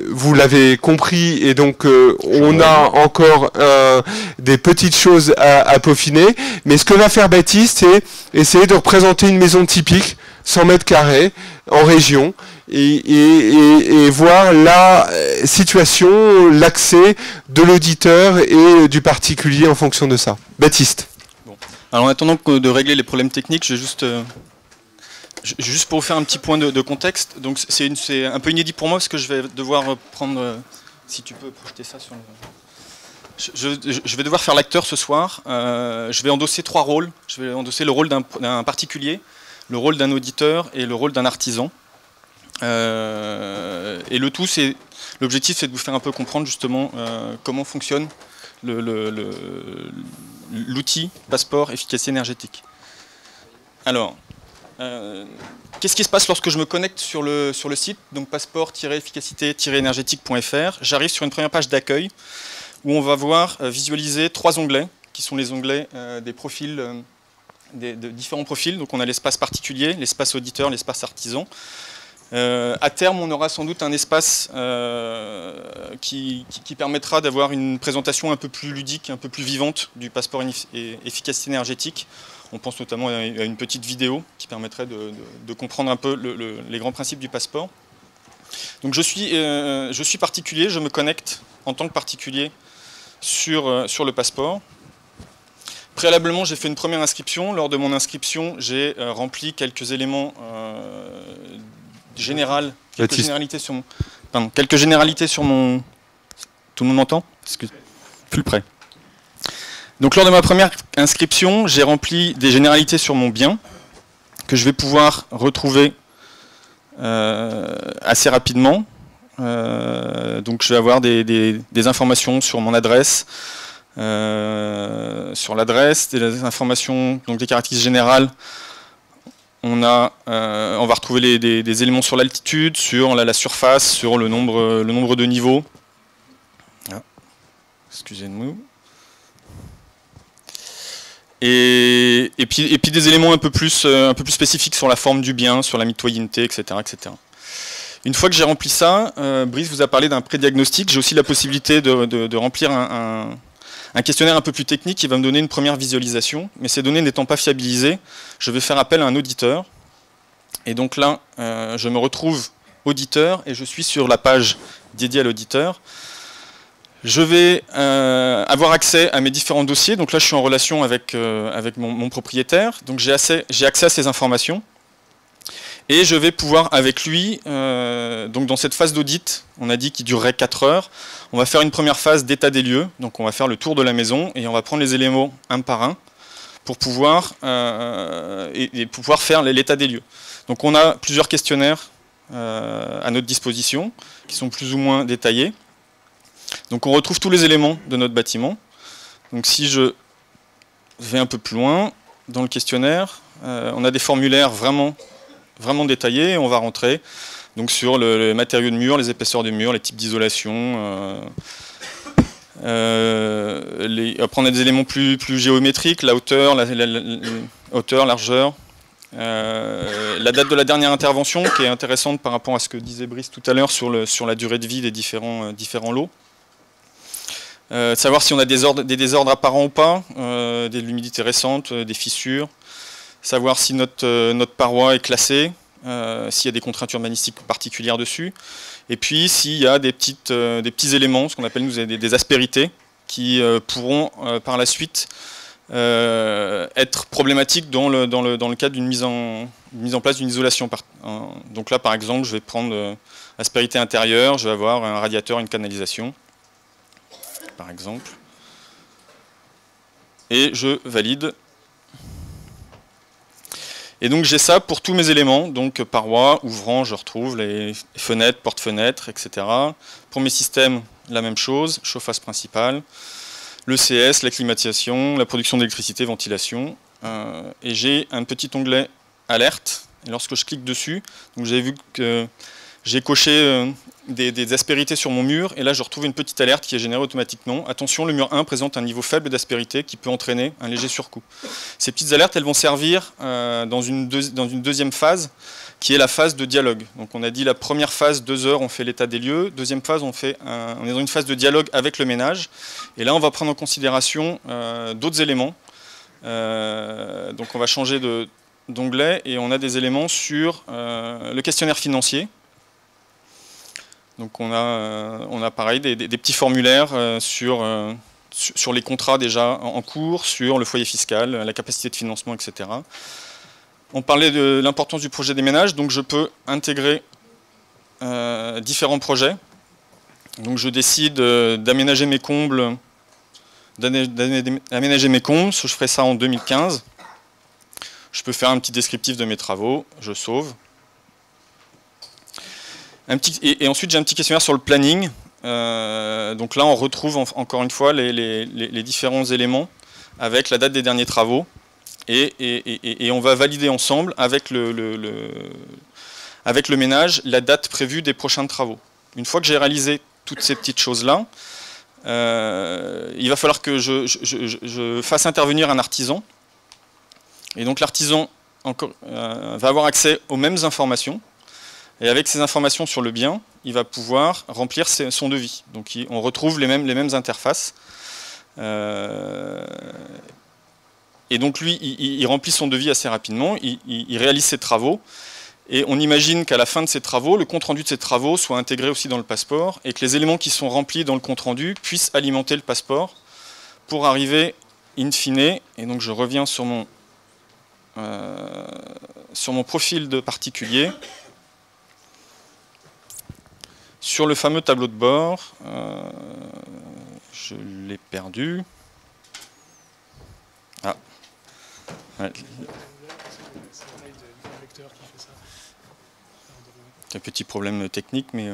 vous l'avez compris, et donc on a encore des petites choses à peaufiner. Mais ce que va faire Baptiste, c'est essayer de représenter une maison typique, 100 mètres carrés, en région, et voir la situation, l'accès de l'auditeur et du particulier en fonction de ça. Baptiste. Bon. Alors en attendant de régler les problèmes techniques, je vais juste pour vous faire un petit point de contexte. Donc c'est un peu inédit pour moi parce que je vais devoir prendre, si tu peux projeter ça sur le... Je vais devoir faire l'acteur ce soir. Je vais endosser 3 rôles. Je vais endosser le rôle d'un particulier, le rôle d'un auditeur et le rôle d'un artisan. Et le tout, l'objectif, c'est de vous faire un peu comprendre justement comment fonctionne l'outil passeport efficacité énergétique. Alors, qu'est-ce qui se passe lorsque je me connecte sur le site, donc passeport-efficacité-énergétique.fr. J'arrive sur une première page d'accueil où on va voir visualiser 3 onglets, qui sont les onglets des profils, de différents profils. Donc on a l'espace particulier, l'espace auditeur, l'espace artisan. À terme, on aura sans doute un espace qui permettra d'avoir une présentation un peu plus ludique, un peu plus vivante du passeport efficacité énergétique. On pense notamment à une petite vidéo qui permettrait de comprendre un peu les grands principes du passeport. Donc je suis particulier, je me connecte en tant que particulier sur le passeport. Préalablement, j'ai fait une première inscription. Lors de mon inscription, j'ai rempli quelques éléments quelques généralités sur mon... Tout le monde m'entend? Plus près. Donc lors de ma première inscription, j'ai rempli des généralités sur mon bien que je vais pouvoir retrouver assez rapidement. Donc je vais avoir des informations sur mon adresse, sur l'adresse, des informations, donc des caractéristiques générales. On va retrouver des éléments sur l'altitude, sur la surface, sur le nombre de niveaux. Ah, excusez-nous. Et puis des éléments un peu plus spécifiques sur la forme du bien, sur la mitoyenneté, etc., etc. Une fois que j'ai rempli ça, Brice vous a parlé d'un pré-diagnostic. J'ai aussi la possibilité de remplir un questionnaire un peu plus technique qui va me donner une première visualisation. Mais ces données n'étant pas fiabilisées, je vais faire appel à un auditeur. Et donc là, je me retrouve auditeur et je suis sur la page dédiée à l'auditeur. Je vais avoir accès à mes différents dossiers. Donc là, je suis en relation avec mon propriétaire. Donc j'ai accès à ces informations. Et je vais pouvoir avec lui, donc dans cette phase d'audit, on a dit qu'il durerait 4 heures, on va faire une première phase d'état des lieux. Donc on va faire le tour de la maison et on va prendre les éléments un par un pour pouvoir, pouvoir faire l'état des lieux. Donc on a plusieurs questionnaires à notre disposition qui sont plus ou moins détaillés. Donc on retrouve tous les éléments de notre bâtiment. Donc si je vais un peu plus loin dans le questionnaire, on a des formulaires vraiment détaillés et on va rentrer donc sur le matériau de mur, les épaisseurs de mur, les types d'isolation. Après on a des éléments plus géométriques, la hauteur, hauteur, largeur. La date de la dernière intervention qui est intéressante par rapport à ce que disait Brice tout à l'heure sur la durée de vie des différents lots. Savoir si on a des désordres apparents ou pas, de l'humidité récente, des fissures. Savoir si notre paroi est classée, s'il y a des contraintes urbanistiques particulières dessus. Et puis s'il y a des petits éléments, ce qu'on appelle nous des aspérités, qui pourront par la suite être problématiques dans le cadre d'une mise en place d'une isolation. Donc là par exemple je vais prendre aspérité intérieure, je vais avoir un radiateur, une canalisation par exemple. Et je valide. Et donc j'ai ça pour tous mes éléments, donc parois, ouvrants, je retrouve les fenêtres, porte-fenêtres, etc. Pour mes systèmes, la même chose, chauffage principal, le CS, la climatisation, la production d'électricité, ventilation. Et j'ai un petit onglet alerte, et lorsque je clique dessus, donc vous avez vu que j'ai coché des aspérités sur mon mur, et là je retrouve une petite alerte qui est générée automatiquement. Attention, le mur 1 présente un niveau faible d'aspérité qui peut entraîner un léger surcoût. Ces petites alertes, elles vont servir dans une deuxième phase, qui est la phase de dialogue. Donc on a dit la première phase, 2 heures, on fait l'état des lieux. Deuxième phase, on est dans une phase de dialogue avec le ménage. Et là, on va prendre en considération d'autres éléments. Donc on va changer d'onglet, et on a des éléments sur le questionnaire financier. Donc on a pareil des petits formulaires sur les contrats déjà en cours, sur le foyer fiscal, la capacité de financement, etc. On parlait de l'importance du projet des ménages, donc je peux intégrer différents projets. Donc je décide d'aménager mes combles, je ferai ça en 2015. Je peux faire un petit descriptif de mes travaux, je sauve. Et ensuite j'ai un petit questionnaire sur le planning. Donc là on retrouve encore une fois les différents éléments avec la date des derniers travaux et on va valider ensemble avec le ménage la date prévue des prochains travaux. Une fois que j'ai réalisé toutes ces petites choses là, il va falloir que je fasse intervenir un artisan, et donc l'artisan va avoir accès aux mêmes informations. Et avec ces informations sur le bien, il va pouvoir remplir son devis. Donc on retrouve les mêmes interfaces. Et donc lui, il remplit son devis assez rapidement, il réalise ses travaux. Et on imagine qu'à la fin de ces travaux, le compte-rendu de ces travaux soit intégré aussi dans le passeport, et que les éléments qui sont remplis dans le compte-rendu puissent alimenter le passeport pour arriver in fine. Et donc je reviens sur mon profil de particulier. Sur le fameux tableau de bord, je l'ai perdu. Ouais. Un petit problème technique, mais...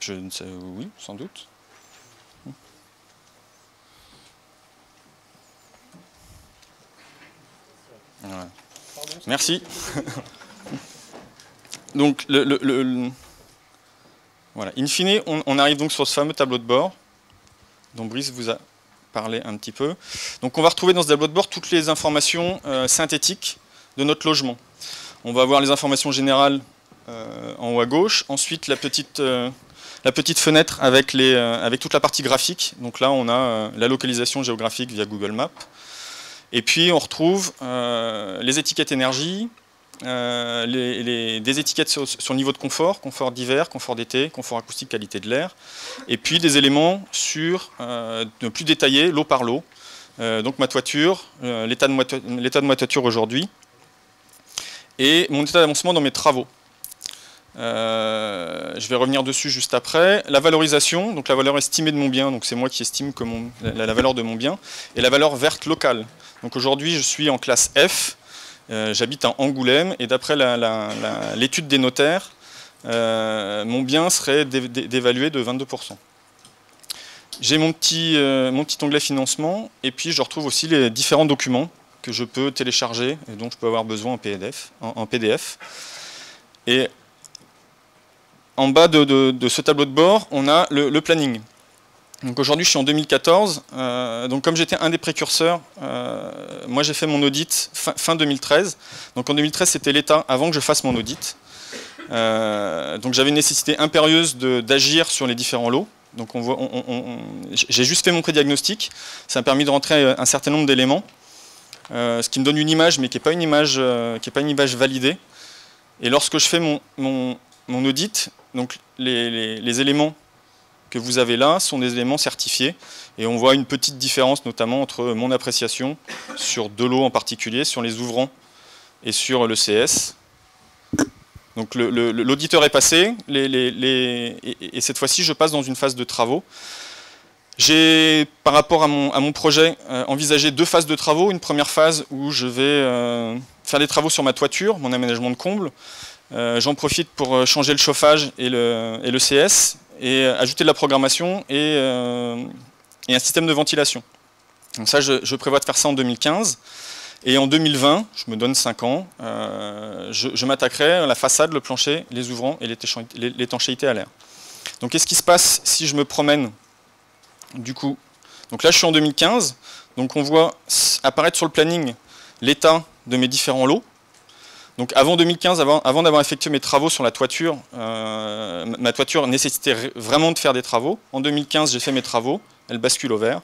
Je ne sais, oui, sans doute. Voilà. Merci. Donc, voilà. In fine, on arrive donc sur ce fameux tableau de bord dont Brice vous a parlé un petit peu. Donc, on va retrouver dans ce tableau de bord toutes les informations synthétiques de notre logement. On va avoir les informations générales en haut à gauche. Ensuite, la petite fenêtre avec toute la partie graphique. Donc là, on a la localisation géographique via Google Maps. Et puis, on retrouve les étiquettes énergie, des étiquettes sur le niveau de confort d'hiver, confort d'été, confort acoustique, qualité de l'air. Et puis, des éléments plus détaillés, lot par lot. Donc, ma toiture, l'état de ma toiture aujourd'hui, et mon état d'avancement dans mes travaux. Je vais revenir dessus juste après. La valorisation, donc la valeur estimée de mon bien, donc c'est moi qui estime que la valeur de mon bien, et la valeur verte locale. Donc aujourd'hui, je suis en classe F, j'habite à Angoulême, et d'après l'étude des notaires, mon bien serait dévalué de 22%. J'ai mon petit onglet financement, et puis je retrouve aussi les différents documents que je peux télécharger, et dont je peux avoir besoin en PDF. Et en bas de ce tableau de bord, on a le planning. Donc aujourd'hui, je suis en 2014. Donc comme j'étais un des précurseurs, moi j'ai fait mon audit fin 2013. Donc en 2013, c'était l'état avant que je fasse mon audit. Donc j'avais une nécessité impérieuse d'agir sur les différents lots. Donc j'ai juste fait mon pré-diagnostic. Ça m'a permis de rentrer un certain nombre d'éléments, ce qui me donne une image, mais qui n'est pas une image validée. Et lorsque je fais mon audit, donc les éléments que vous avez là sont des éléments certifiés, et on voit une petite différence notamment entre mon appréciation sur deux lots en particulier, sur les ouvrants et sur le CS. Donc l'auditeur est passé, et cette fois-ci je passe dans une phase de travaux. J'ai, par rapport à mon projet, envisagé deux phases de travaux. Une première phase où je vais faire des travaux sur ma toiture, mon aménagement de comble. J'en profite pour changer le chauffage et le CS, et ajouter de la programmation et un système de ventilation. Donc ça, je prévois de faire ça en 2015. Et en 2020, je me donne 5 ans, je m'attaquerai à la façade, le plancher, les ouvrants et l'étanchéité à l'air. Donc qu'est-ce qui se passe si je me promène du coup? Donc là, je suis en 2015, donc on voit apparaître sur le planning l'état de mes différents lots. Donc avant 2015, avant d'avoir effectué mes travaux sur la toiture, ma toiture nécessitait vraiment de faire des travaux. En 2015, j'ai fait mes travaux, elle bascule au vert.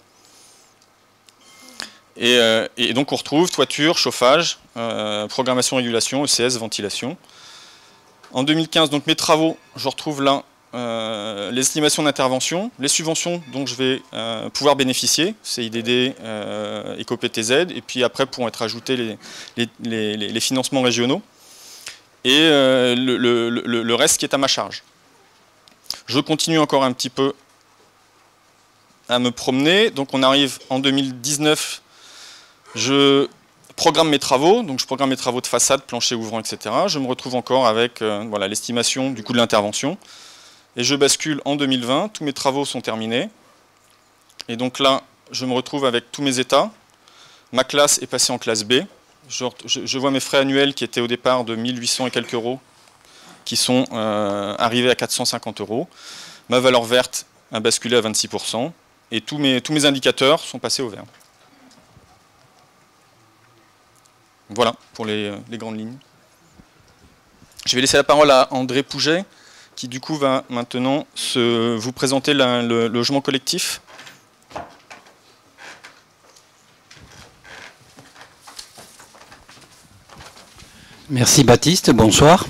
Et donc on retrouve toiture, chauffage, programmation, régulation, ECS, ventilation. En 2015, donc mes travaux, je retrouve là les estimations d'intervention, les subventions dont je vais pouvoir bénéficier, CIDD, EcoPTZ, et puis après pourront être ajoutés les financements régionaux, et le reste qui est à ma charge. Je continue encore un petit peu à me promener, donc on arrive en 2019, je programme mes travaux, donc je programme mes travaux de façade, plancher, ouvrant, etc. Je me retrouve encore avec voilà, l'estimation du coût de l'intervention. Et je bascule en 2020, tous mes travaux sont terminés. Et donc là, je me retrouve avec tous mes états. Ma classe est passée en classe B. Je vois mes frais annuels qui étaient au départ de 1800 et quelques euros, qui sont arrivés à 450 euros. Ma valeur verte a basculé à 26%. Et tous mes indicateurs sont passés au vert. Voilà pour les grandes lignes. Je vais laisser la parole à André Pouget, qui du coup va maintenant vous présenter le logement collectif. Merci Baptiste, bonsoir.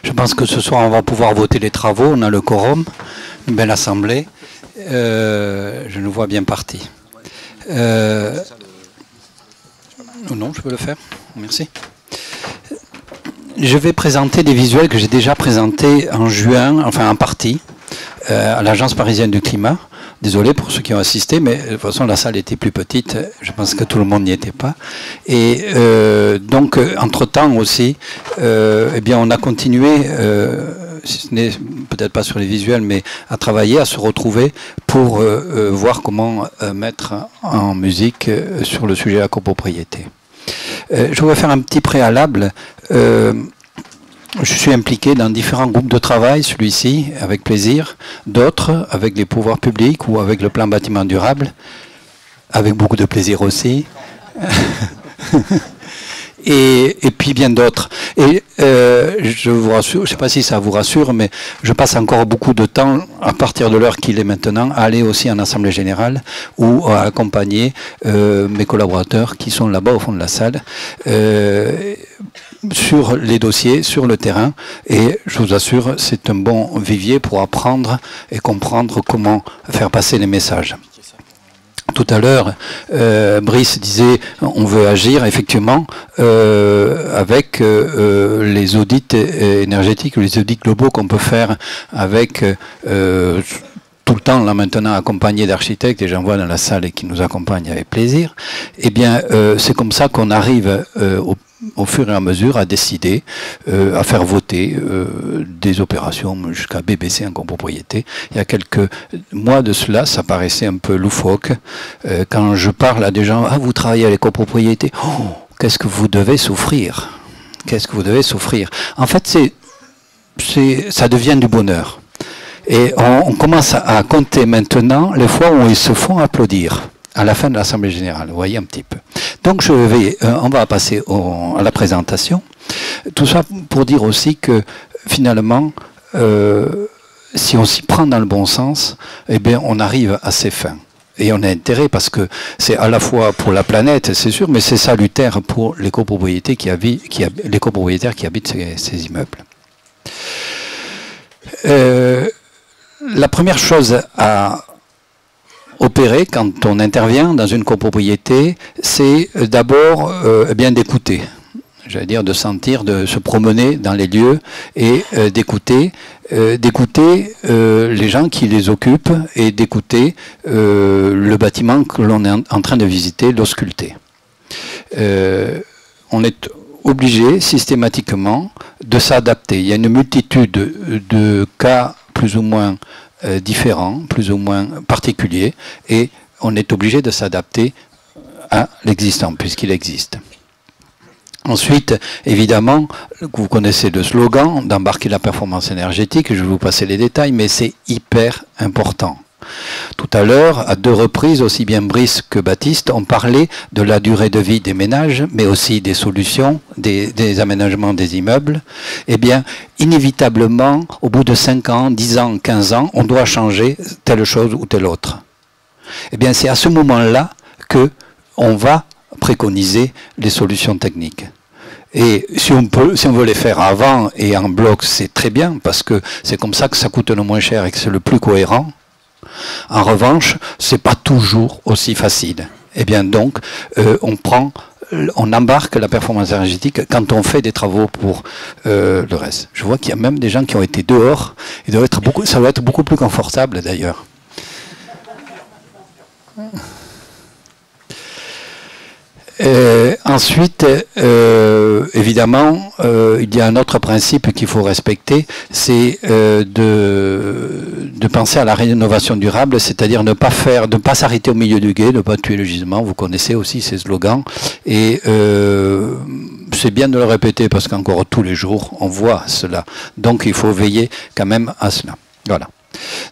Je pense que ce soir on va pouvoir voter les travaux, on a le quorum, une belle assemblée. Je nous vois bien parti. Non, je peux le faire, merci. je vais présenter des visuels que j'ai déjà présentés en juin, enfin en partie, à l'Agence parisienne du climat. Désolé pour ceux qui ont assisté, mais de toute façon la salle était plus petite, je pense que tout le monde n'y était pas. Et donc, entre-temps aussi, eh bien, on a continué, si ce n'est peut-être pas sur les visuels, mais à travailler, à se retrouver pour voir comment mettre en musique sur le sujet de la copropriété. Je voudrais faire un petit préalable. Je suis impliqué dans différents groupes de travail, celui-ci avec plaisir, d'autres avec les pouvoirs publics ou avec le plan bâtiment durable, avec beaucoup de plaisir aussi. Et puis bien d'autres. Et je vous rassure, je ne sais pas si ça vous rassure, mais je passe encore beaucoup de temps, à partir de l'heure qu'il est maintenant, à aller aussi en assemblée générale ou à accompagner mes collaborateurs qui sont là-bas au fond de la salle sur les dossiers, sur le terrain. Et je vous assure, c'est un bon vivier pour apprendre et comprendre comment faire passer les messages. Tout à l'heure, Brice disait on veut agir effectivement avec les audits énergétiques, les audits globaux qu'on peut faire avec tout le temps là maintenant accompagné d'architectes, et j'en vois dans la salle et qui nous accompagnent avec plaisir. Eh bien, c'est comme ça qu'on arrive au fur et à mesure à décider, à faire voter des opérations jusqu'à BBC en copropriété. Il y a quelques mois de cela, ça paraissait un peu loufoque. Quand je parle à des gens, ah, vous travaillez à les copropriétés, oh, qu'est-ce que vous devez souffrir? Qu'est-ce que vous devez souffrir? En fait, ça devient du bonheur. Et on commence à compter maintenant les fois où ils se font applaudir à la fin de l'Assemblée générale, vous voyez un petit peu. Donc on va passer à la présentation. Tout ça pour dire aussi que finalement, si on s'y prend dans le bon sens, eh bien on arrive à ses fins. Et on a intérêt parce que c'est à la fois pour la planète, c'est sûr, mais c'est salutaire pour les copropriétés les copropriétaires qui habitent ces immeubles. La première chose à opérer quand on intervient dans une copropriété, c'est d'abord bien d'écouter. J'allais dire de sentir, de se promener dans les lieux et d'écouter les gens qui les occupent et d'écouter le bâtiment que l'on est en train de visiter, l'ausculter. On est obligé systématiquement de s'adapter. Il y a une multitude de cas plus ou moins différents, plus ou moins particuliers, et on est obligé de s'adapter à l'existant, puisqu'il existe. Ensuite, évidemment, vous connaissez le slogan d'embarquer la performance énergétique, je vais vous passer les détails, mais c'est hyper important. Tout à l'heure, à 2 reprises, aussi bien Brice que Baptiste ont parlé de la durée de vie des ménages, mais aussi des solutions, des aménagements des immeubles. Eh bien, inévitablement, au bout de 5 ans, 10 ans, 15 ans, on doit changer telle chose ou telle autre. Eh bien, c'est à ce moment-là qu'on va préconiser les solutions techniques. Et si on veut les faire avant et en bloc, c'est très bien, parce que c'est comme ça que ça coûte le moins cher et que c'est le plus cohérent. En revanche, c'est pas toujours aussi facile. Eh bien donc, on embarque la performance énergétique quand on fait des travaux pour le reste. Je vois qu'il y a même des gens qui ont été dehors. Ça doit être beaucoup plus confortable d'ailleurs. Ensuite, évidemment, il y a un autre principe qu'il faut respecter, c'est de penser à la rénovation durable, c'est-à-dire ne pas s'arrêter au milieu du gué, ne pas tuer le gisement. Vous connaissez aussi ces slogans, et c'est bien de le répéter parce qu'encore tous les jours, on voit cela. Donc, il faut veiller quand même à cela. Voilà.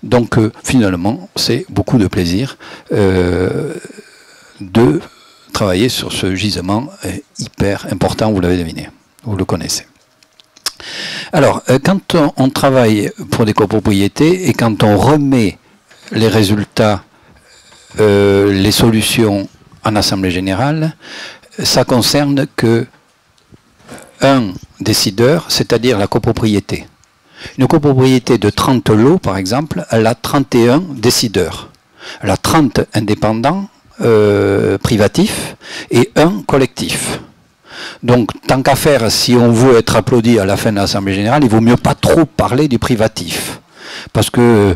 Donc, finalement, c'est beaucoup de plaisir de travailler sur ce gisement hyper important, vous l'avez deviné, vous le connaissez. Alors, quand on travaille pour des copropriétés et quand on remet les résultats, les solutions en assemblée générale, ça concerne que un décideur, c'est-à-dire la copropriété. Une copropriété de 30 lots, par exemple, elle a 31 décideurs. Elle a 30 indépendants, privatif et un collectif. Donc, tant qu'à faire, si on veut être applaudi à la fin de l'Assemblée générale, il vaut mieux pas trop parler du privatif. Parce que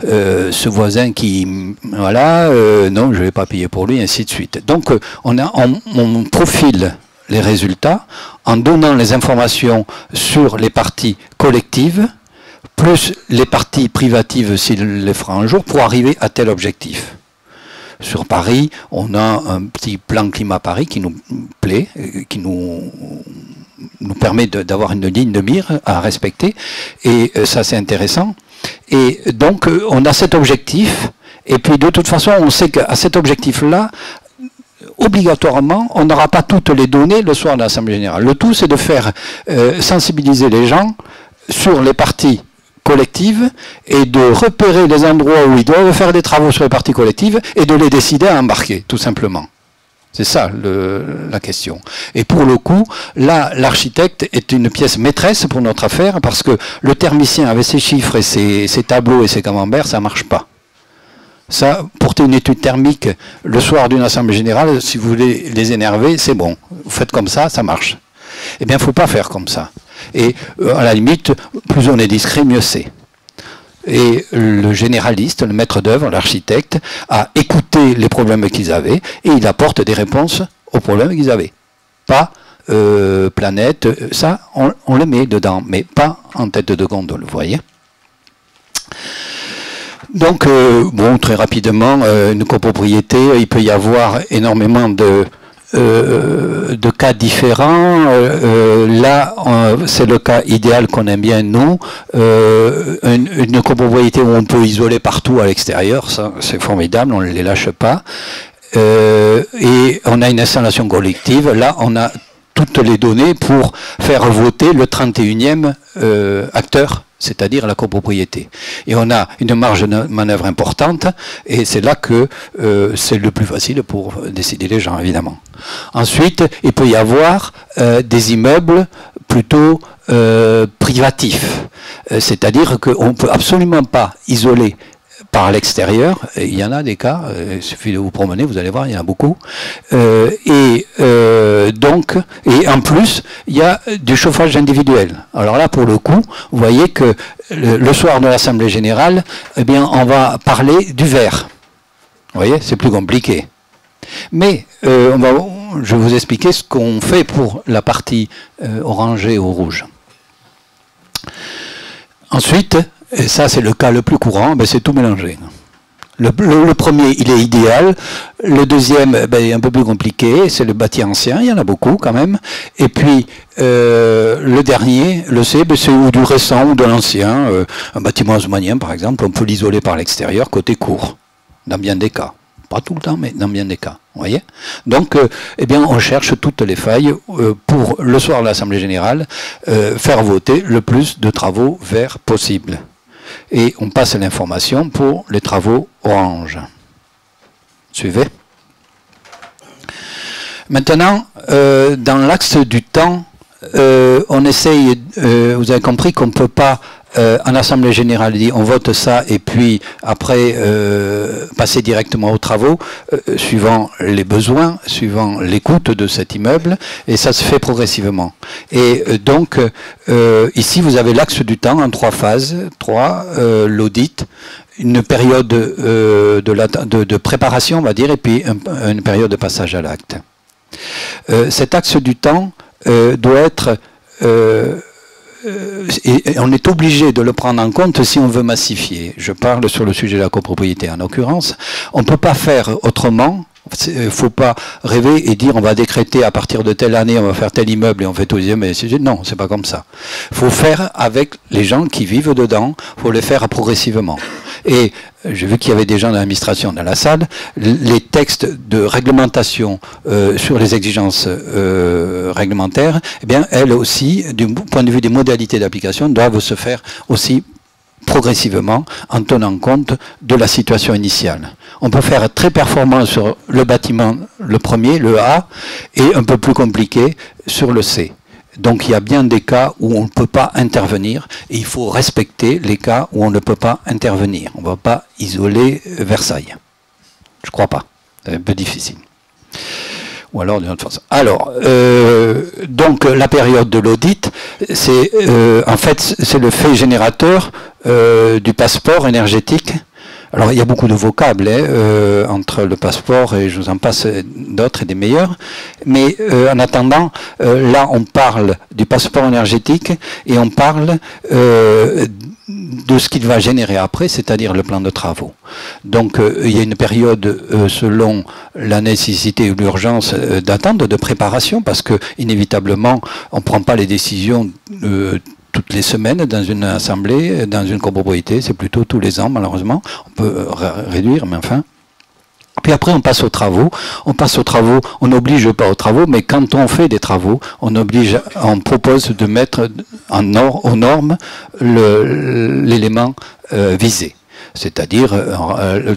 ce voisin qui, voilà, non, je ne vais pas payer pour lui, ainsi de suite. Donc, on profile les résultats en donnant les informations sur les parties collectives, plus les parties privatives s'il les fera un jour, pour arriver à tel objectif. Sur Paris, on a un petit plan climat Paris qui nous plaît, qui nous permet d'avoir une ligne de mire à respecter, et ça c'est intéressant. Et donc on a cet objectif, et puis de toute façon on sait qu'à cet objectif-là, obligatoirement, on n'aura pas toutes les données le soir de l'Assemblée générale. Le tout c'est de faire sensibiliser les gens sur les parties collectives et de repérer les endroits où ils doivent faire des travaux sur les parties collectives et de les décider à embarquer, tout simplement. C'est ça la question. Et pour le coup, là, l'architecte est une pièce maîtresse pour notre affaire, parce que le thermicien, avec ses chiffres et ses tableaux et ses camemberts, ça ne marche pas. Ça, porter une étude thermique le soir d'une assemblée générale, si vous voulez les énerver, c'est bon. Vous faites comme ça, ça marche. Eh bien, il ne faut pas faire comme ça. Et à la limite, plus on est discret, mieux c'est. Et le généraliste, le maître d'œuvre, l'architecte, a écouté les problèmes qu'ils avaient et il apporte des réponses aux problèmes qu'ils avaient. Pas planète, ça, on le met dedans, mais pas en tête de gondole, vous voyez. Donc, bon, très rapidement, une copropriété, il peut y avoir énormément de cas différents. Là, c'est le cas idéal qu'on aime bien, nous. Une copropriété où on peut isoler partout à l'extérieur, ça c'est formidable, on ne les lâche pas. Et on a une installation collective. Là, on a toutes les données pour faire voter le 31e acteur, c'est-à-dire la copropriété. Et on a une marge de manœuvre importante, et c'est là que c'est le plus facile pour décider les gens, évidemment. Ensuite, il peut y avoir des immeubles plutôt privatifs, c'est-à-dire qu'on ne peut absolument pas isoler par l'extérieur. Il y en a des cas, il suffit de vous promener, vous allez voir, il y en a beaucoup. Donc, et en plus, il y a du chauffage individuel. Alors là, pour le coup, vous voyez que le soir de l'Assemblée générale, eh bien, on va parler du vert. Vous voyez, c'est plus compliqué. Mais je vais vous expliquer ce qu'on fait pour la partie orangée ou rouge. Ensuite, et ça c'est le cas le plus courant, ben c'est tout mélangé. Le premier, il est idéal. Le deuxième, ben, est un peu plus compliqué, c'est le bâti ancien, il y en a beaucoup quand même. Et puis, le dernier, le C, ben, c'est ou du récent ou de l'ancien. Un bâtiment haussmannien, par exemple, on peut l'isoler par l'extérieur, côté court, dans bien des cas. Pas tout le temps, mais dans bien des cas. Vous voyez ? Donc, eh bien, on cherche toutes les failles pour, le soir de l'Assemblée générale, faire voter le plus de travaux verts possible. Et on passe l'information pour les travaux orange. Suivez. Maintenant, dans l'axe du temps, on essaye, vous avez compris qu'on ne peut pas, en Assemblée générale, on vote ça et puis après passer directement aux travaux, suivant les besoins, suivant l'écoute de cet immeuble, et ça se fait progressivement. Et donc, ici, vous avez l'axe du temps en 3 phases. 3, l'audit, une période de préparation, on va dire, et puis une période de passage à l'acte. Cet axe du temps doit être... et on est obligé de le prendre en compte si on veut massifier. Je parle sur le sujet de la copropriété en l'occurrence. On ne peut pas faire autrement. Il ne faut pas rêver et dire on va décréter à partir de telle année on va faire tel immeuble et on fait tout les immeubles. Non, c'est pas comme ça. Il faut faire avec les gens qui vivent dedans. Il faut les faire progressivement. Et j'ai vu qu'il y avait des gens de l'administration dans la salle. Les textes de réglementation sur les exigences réglementaires, eh bien, elles aussi, du point de vue des modalités d'application, doivent se faire aussi progressivement en tenant compte de la situation initiale. On peut faire très performant sur le bâtiment, le premier, le A, et un peu plus compliqué sur le C. Donc il y a bien des cas où on ne peut pas intervenir et il faut respecter les cas où on ne peut pas intervenir. On ne va pas isoler Versailles. Je ne crois pas. C'est un peu difficile. ou alors d'une autre façon. Alors, donc la période de l'audit, c'est en fait c'est le fait générateur du passeport énergétique. Alors il y a beaucoup de vocables entre le passeport et je vous en passe d'autres et des meilleurs, mais en attendant, là on parle du passeport énergétique et on parle de ce qu'il va générer après, c'est-à-dire le plan de travaux. Donc il y a une période selon la nécessité ou l'urgence d'attente, de préparation, parce que inévitablement on ne prend pas les décisions toutes les semaines dans une assemblée, dans une copropriété, c'est plutôt tous les ans malheureusement, on peut réduire, mais enfin. Puis après on passe aux travaux, on n'oblige pas aux travaux, mais quand on fait des travaux, on propose de mettre aux normes l'élément visé. C'est-à-dire,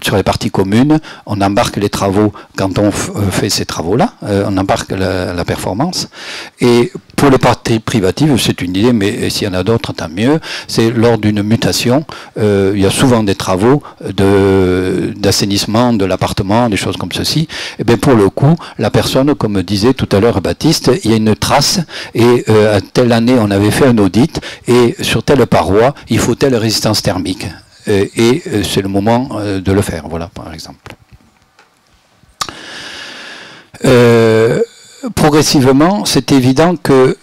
sur les parties communes, on embarque les travaux quand on fait ces travaux-là, on embarque la performance. Et pour les parties privatives, c'est une idée, mais s'il y en a d'autres, tant mieux. C'est lors d'une mutation, il y a souvent des travaux d'assainissement de l'appartement, des choses comme ceci. Et bien pour le coup, la personne, comme disait tout à l'heure Baptiste, il y a une trace, et à telle année, on avait fait un audit, et sur telle paroi, il faut telle résistance thermique. Et c'est le moment de le faire, voilà, par exemple. Progressivement, c'est évident que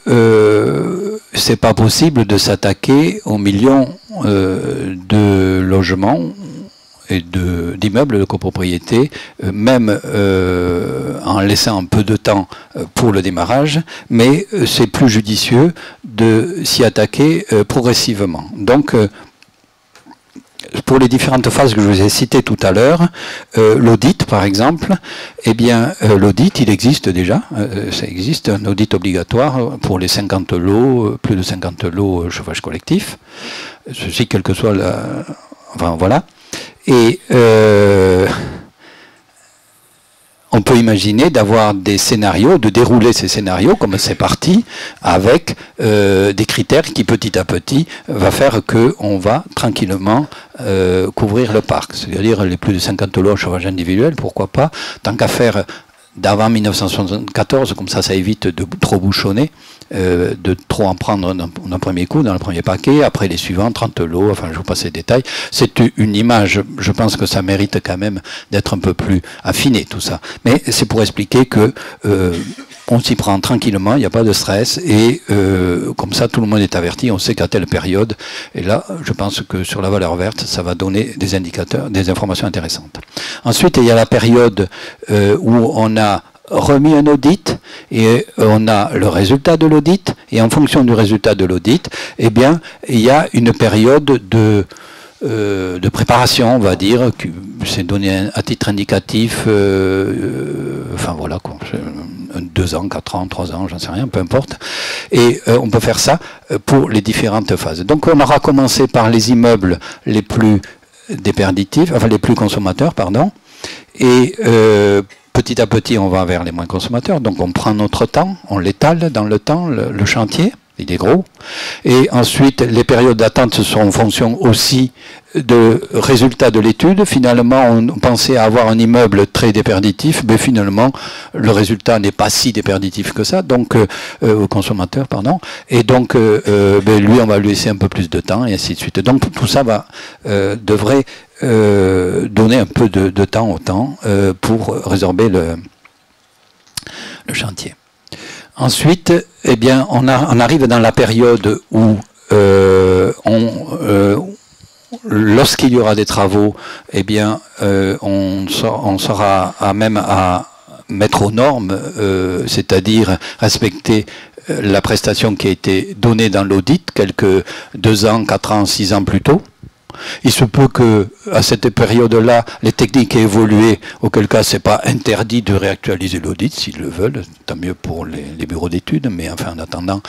c'est pas possible de s'attaquer aux millions de logements et d'immeubles de copropriété, même en laissant un peu de temps pour le démarrage, mais c'est plus judicieux de s'y attaquer progressivement. Donc, pour les différentes phases que je vous ai citées tout à l'heure, l'audit par exemple, eh bien l'audit il existe déjà, ça existe, un audit obligatoire pour les 50 lots, plus de 50 lots chauffage collectif, ceci quel que soit la... Enfin voilà. Et on peut imaginer d'avoir des scénarios, de dérouler ces scénarios, comme c'est parti, avec des critères qui petit à petit va faire qu'on va tranquillement couvrir le parc. C'est-à-dire les plus de 50 lots chauffage individuel, pourquoi pas, tant qu'à faire d'avant 1974, comme ça évite de trop bouchonner, de trop en prendre d'un premier coup, dans le premier paquet, après les suivants, 30 lots, enfin je vous passe les détails. C'est une image, je pense que ça mérite quand même d'être un peu plus affiné tout ça. Mais c'est pour expliquer que on s'y prend tranquillement, il n'y a pas de stress, et comme ça tout le monde est averti, on sait qu'à telle période, et là je pense que sur la valeur verte, ça va donner des indicateurs, des informations intéressantes. Ensuite, il y a la période où on a remis un audit et on a le résultat de l'audit, et en fonction du résultat de l'audit, eh bien, il y a une période de préparation, on va dire, qui c'est donné à titre indicatif, enfin voilà quoi, 2 ans, 4 ans, 3 ans, j'en sais rien, peu importe, et on peut faire ça pour les différentes phases. Donc on aura commencé par les immeubles les plus déperditifs, enfin les plus consommateurs, pardon, et petit à petit, on va vers les moins consommateurs. Donc, on prend notre temps, on l'étale dans le temps, le chantier, il est gros. Et ensuite, les périodes d'attente sont en fonction aussi de résultats de l'étude. Finalement, on pensait avoir un immeuble très déperditif, mais finalement, le résultat n'est pas si déperditif que ça, donc au consommateur, pardon. Et donc, lui, on va lui laisser un peu plus de temps, et ainsi de suite. Donc, tout ça devrait donner un peu de temps au temps pour résorber le chantier. Ensuite, eh bien, on arrive dans la période où lorsqu'il y aura des travaux, eh bien, on sera même à mettre aux normes, c'est-à-dire respecter la prestation qui a été donnée dans l'audit, quelques 2 ans, 4 ans, 6 ans plus tôt. Il se peut que à cette période-là, les techniques aient évolué, auquel cas c'est pas interdit de réactualiser l'audit s'ils le veulent, tant mieux pour les bureaux d'études, mais enfin en attendant,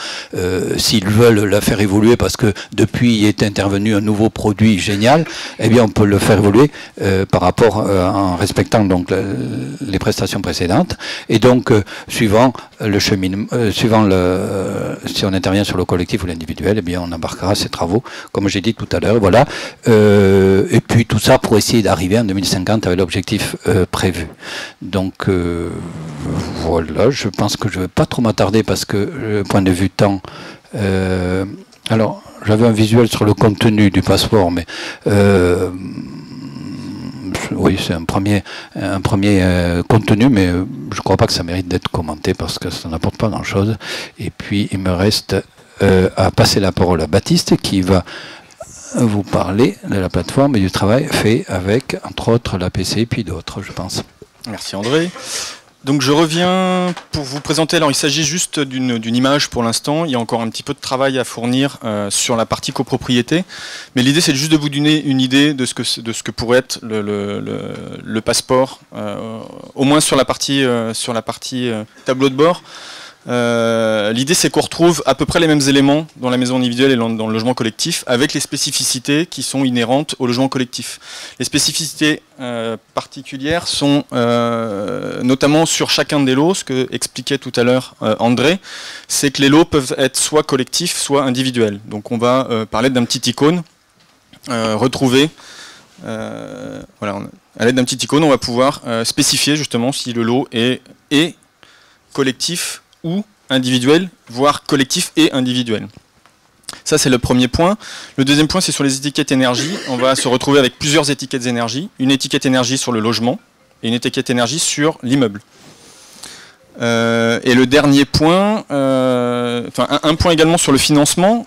s'ils veulent la faire évoluer parce que depuis est intervenu un nouveau produit génial, eh bien on peut le faire évoluer par rapport en respectant donc les prestations précédentes, et donc suivant le cheminement, si on intervient sur le collectif ou l'individuel, eh bien on embarquera ces travaux, comme j'ai dit tout à l'heure, voilà. Et puis tout ça pour essayer d'arriver en 2050 avec l'objectif prévu. Donc voilà, je pense que je ne vais pas trop m'attarder parce que, point de vue temps, alors j'avais un visuel sur le contenu du passeport, mais oui, c'est un premier contenu, mais je ne crois pas que ça mérite d'être commenté parce que ça n'apporte pas grand-chose. Et puis, il me reste à passer la parole à Baptiste qui va vous parler de la plateforme et du travail fait avec, entre autres, l'APC et puis d'autres, je pense. Merci André. Donc je reviens pour vous présenter, alors il s'agit juste d'une image pour l'instant, il y a encore un petit peu de travail à fournir sur la partie copropriété, mais l'idée c'est juste de vous donner une idée de ce que pourrait être le passeport, au moins sur la partie tableau de bord. L'idée c'est qu'on retrouve à peu près les mêmes éléments dans la maison individuelle et dans le logement collectif avec les spécificités qui sont inhérentes au logement collectif. Les spécificités particulières sont notamment sur chacun des lots, ce que expliquait tout à l'heure André, c'est que les lots peuvent être soit collectifs, soit individuels. Donc on va parler d'un petit icône retrouvé. Voilà, à l'aide d'un petit icône, on va pouvoir spécifier justement si le lot est collectif ou individuel, voire collectif et individuel. Ça, c'est le premier point. Le deuxième point, c'est sur les étiquettes énergie. On va se retrouver avec plusieurs étiquettes énergie. Une étiquette énergie sur le logement et une étiquette énergie sur l'immeuble. Et le dernier point, un point également sur le financement.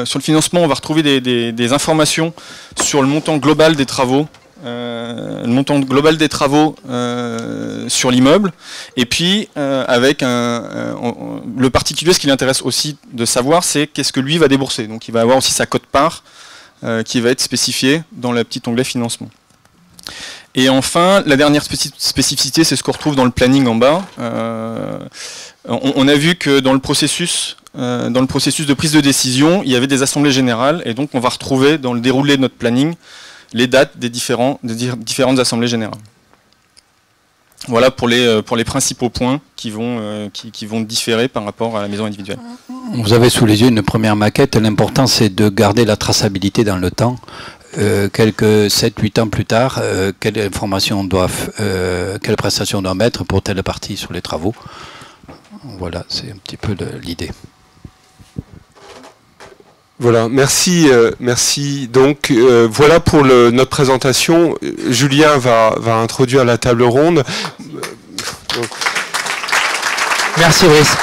Sur le financement, on va retrouver des informations sur le montant global des travaux. Sur l'immeuble, et puis avec le particulier, ce qui l'intéresse aussi de savoir, c'est qu'est-ce que lui va débourser. Donc il va avoir aussi sa quote-part qui va être spécifiée dans le petit onglet financement. Et enfin, la dernière spécificité, c'est ce qu'on retrouve dans le planning en bas. On a vu que dans le processus de prise de décision, il y avait des assemblées générales, et donc on va retrouver dans le déroulé de notre planning les dates des différentes assemblées générales. Voilà pour les principaux points qui vont différer par rapport à la maison individuelle. Vous avez sous les yeux une première maquette. L'important, c'est de garder la traçabilité dans le temps. Quelques 7-8 ans plus tard, quelle information quelle prestation on doit mettre pour telle partie sur les travaux. Voilà, c'est un petit peu l'idée. Voilà, merci. Donc voilà pour notre présentation. Julien va introduire la table ronde. Merci Brice.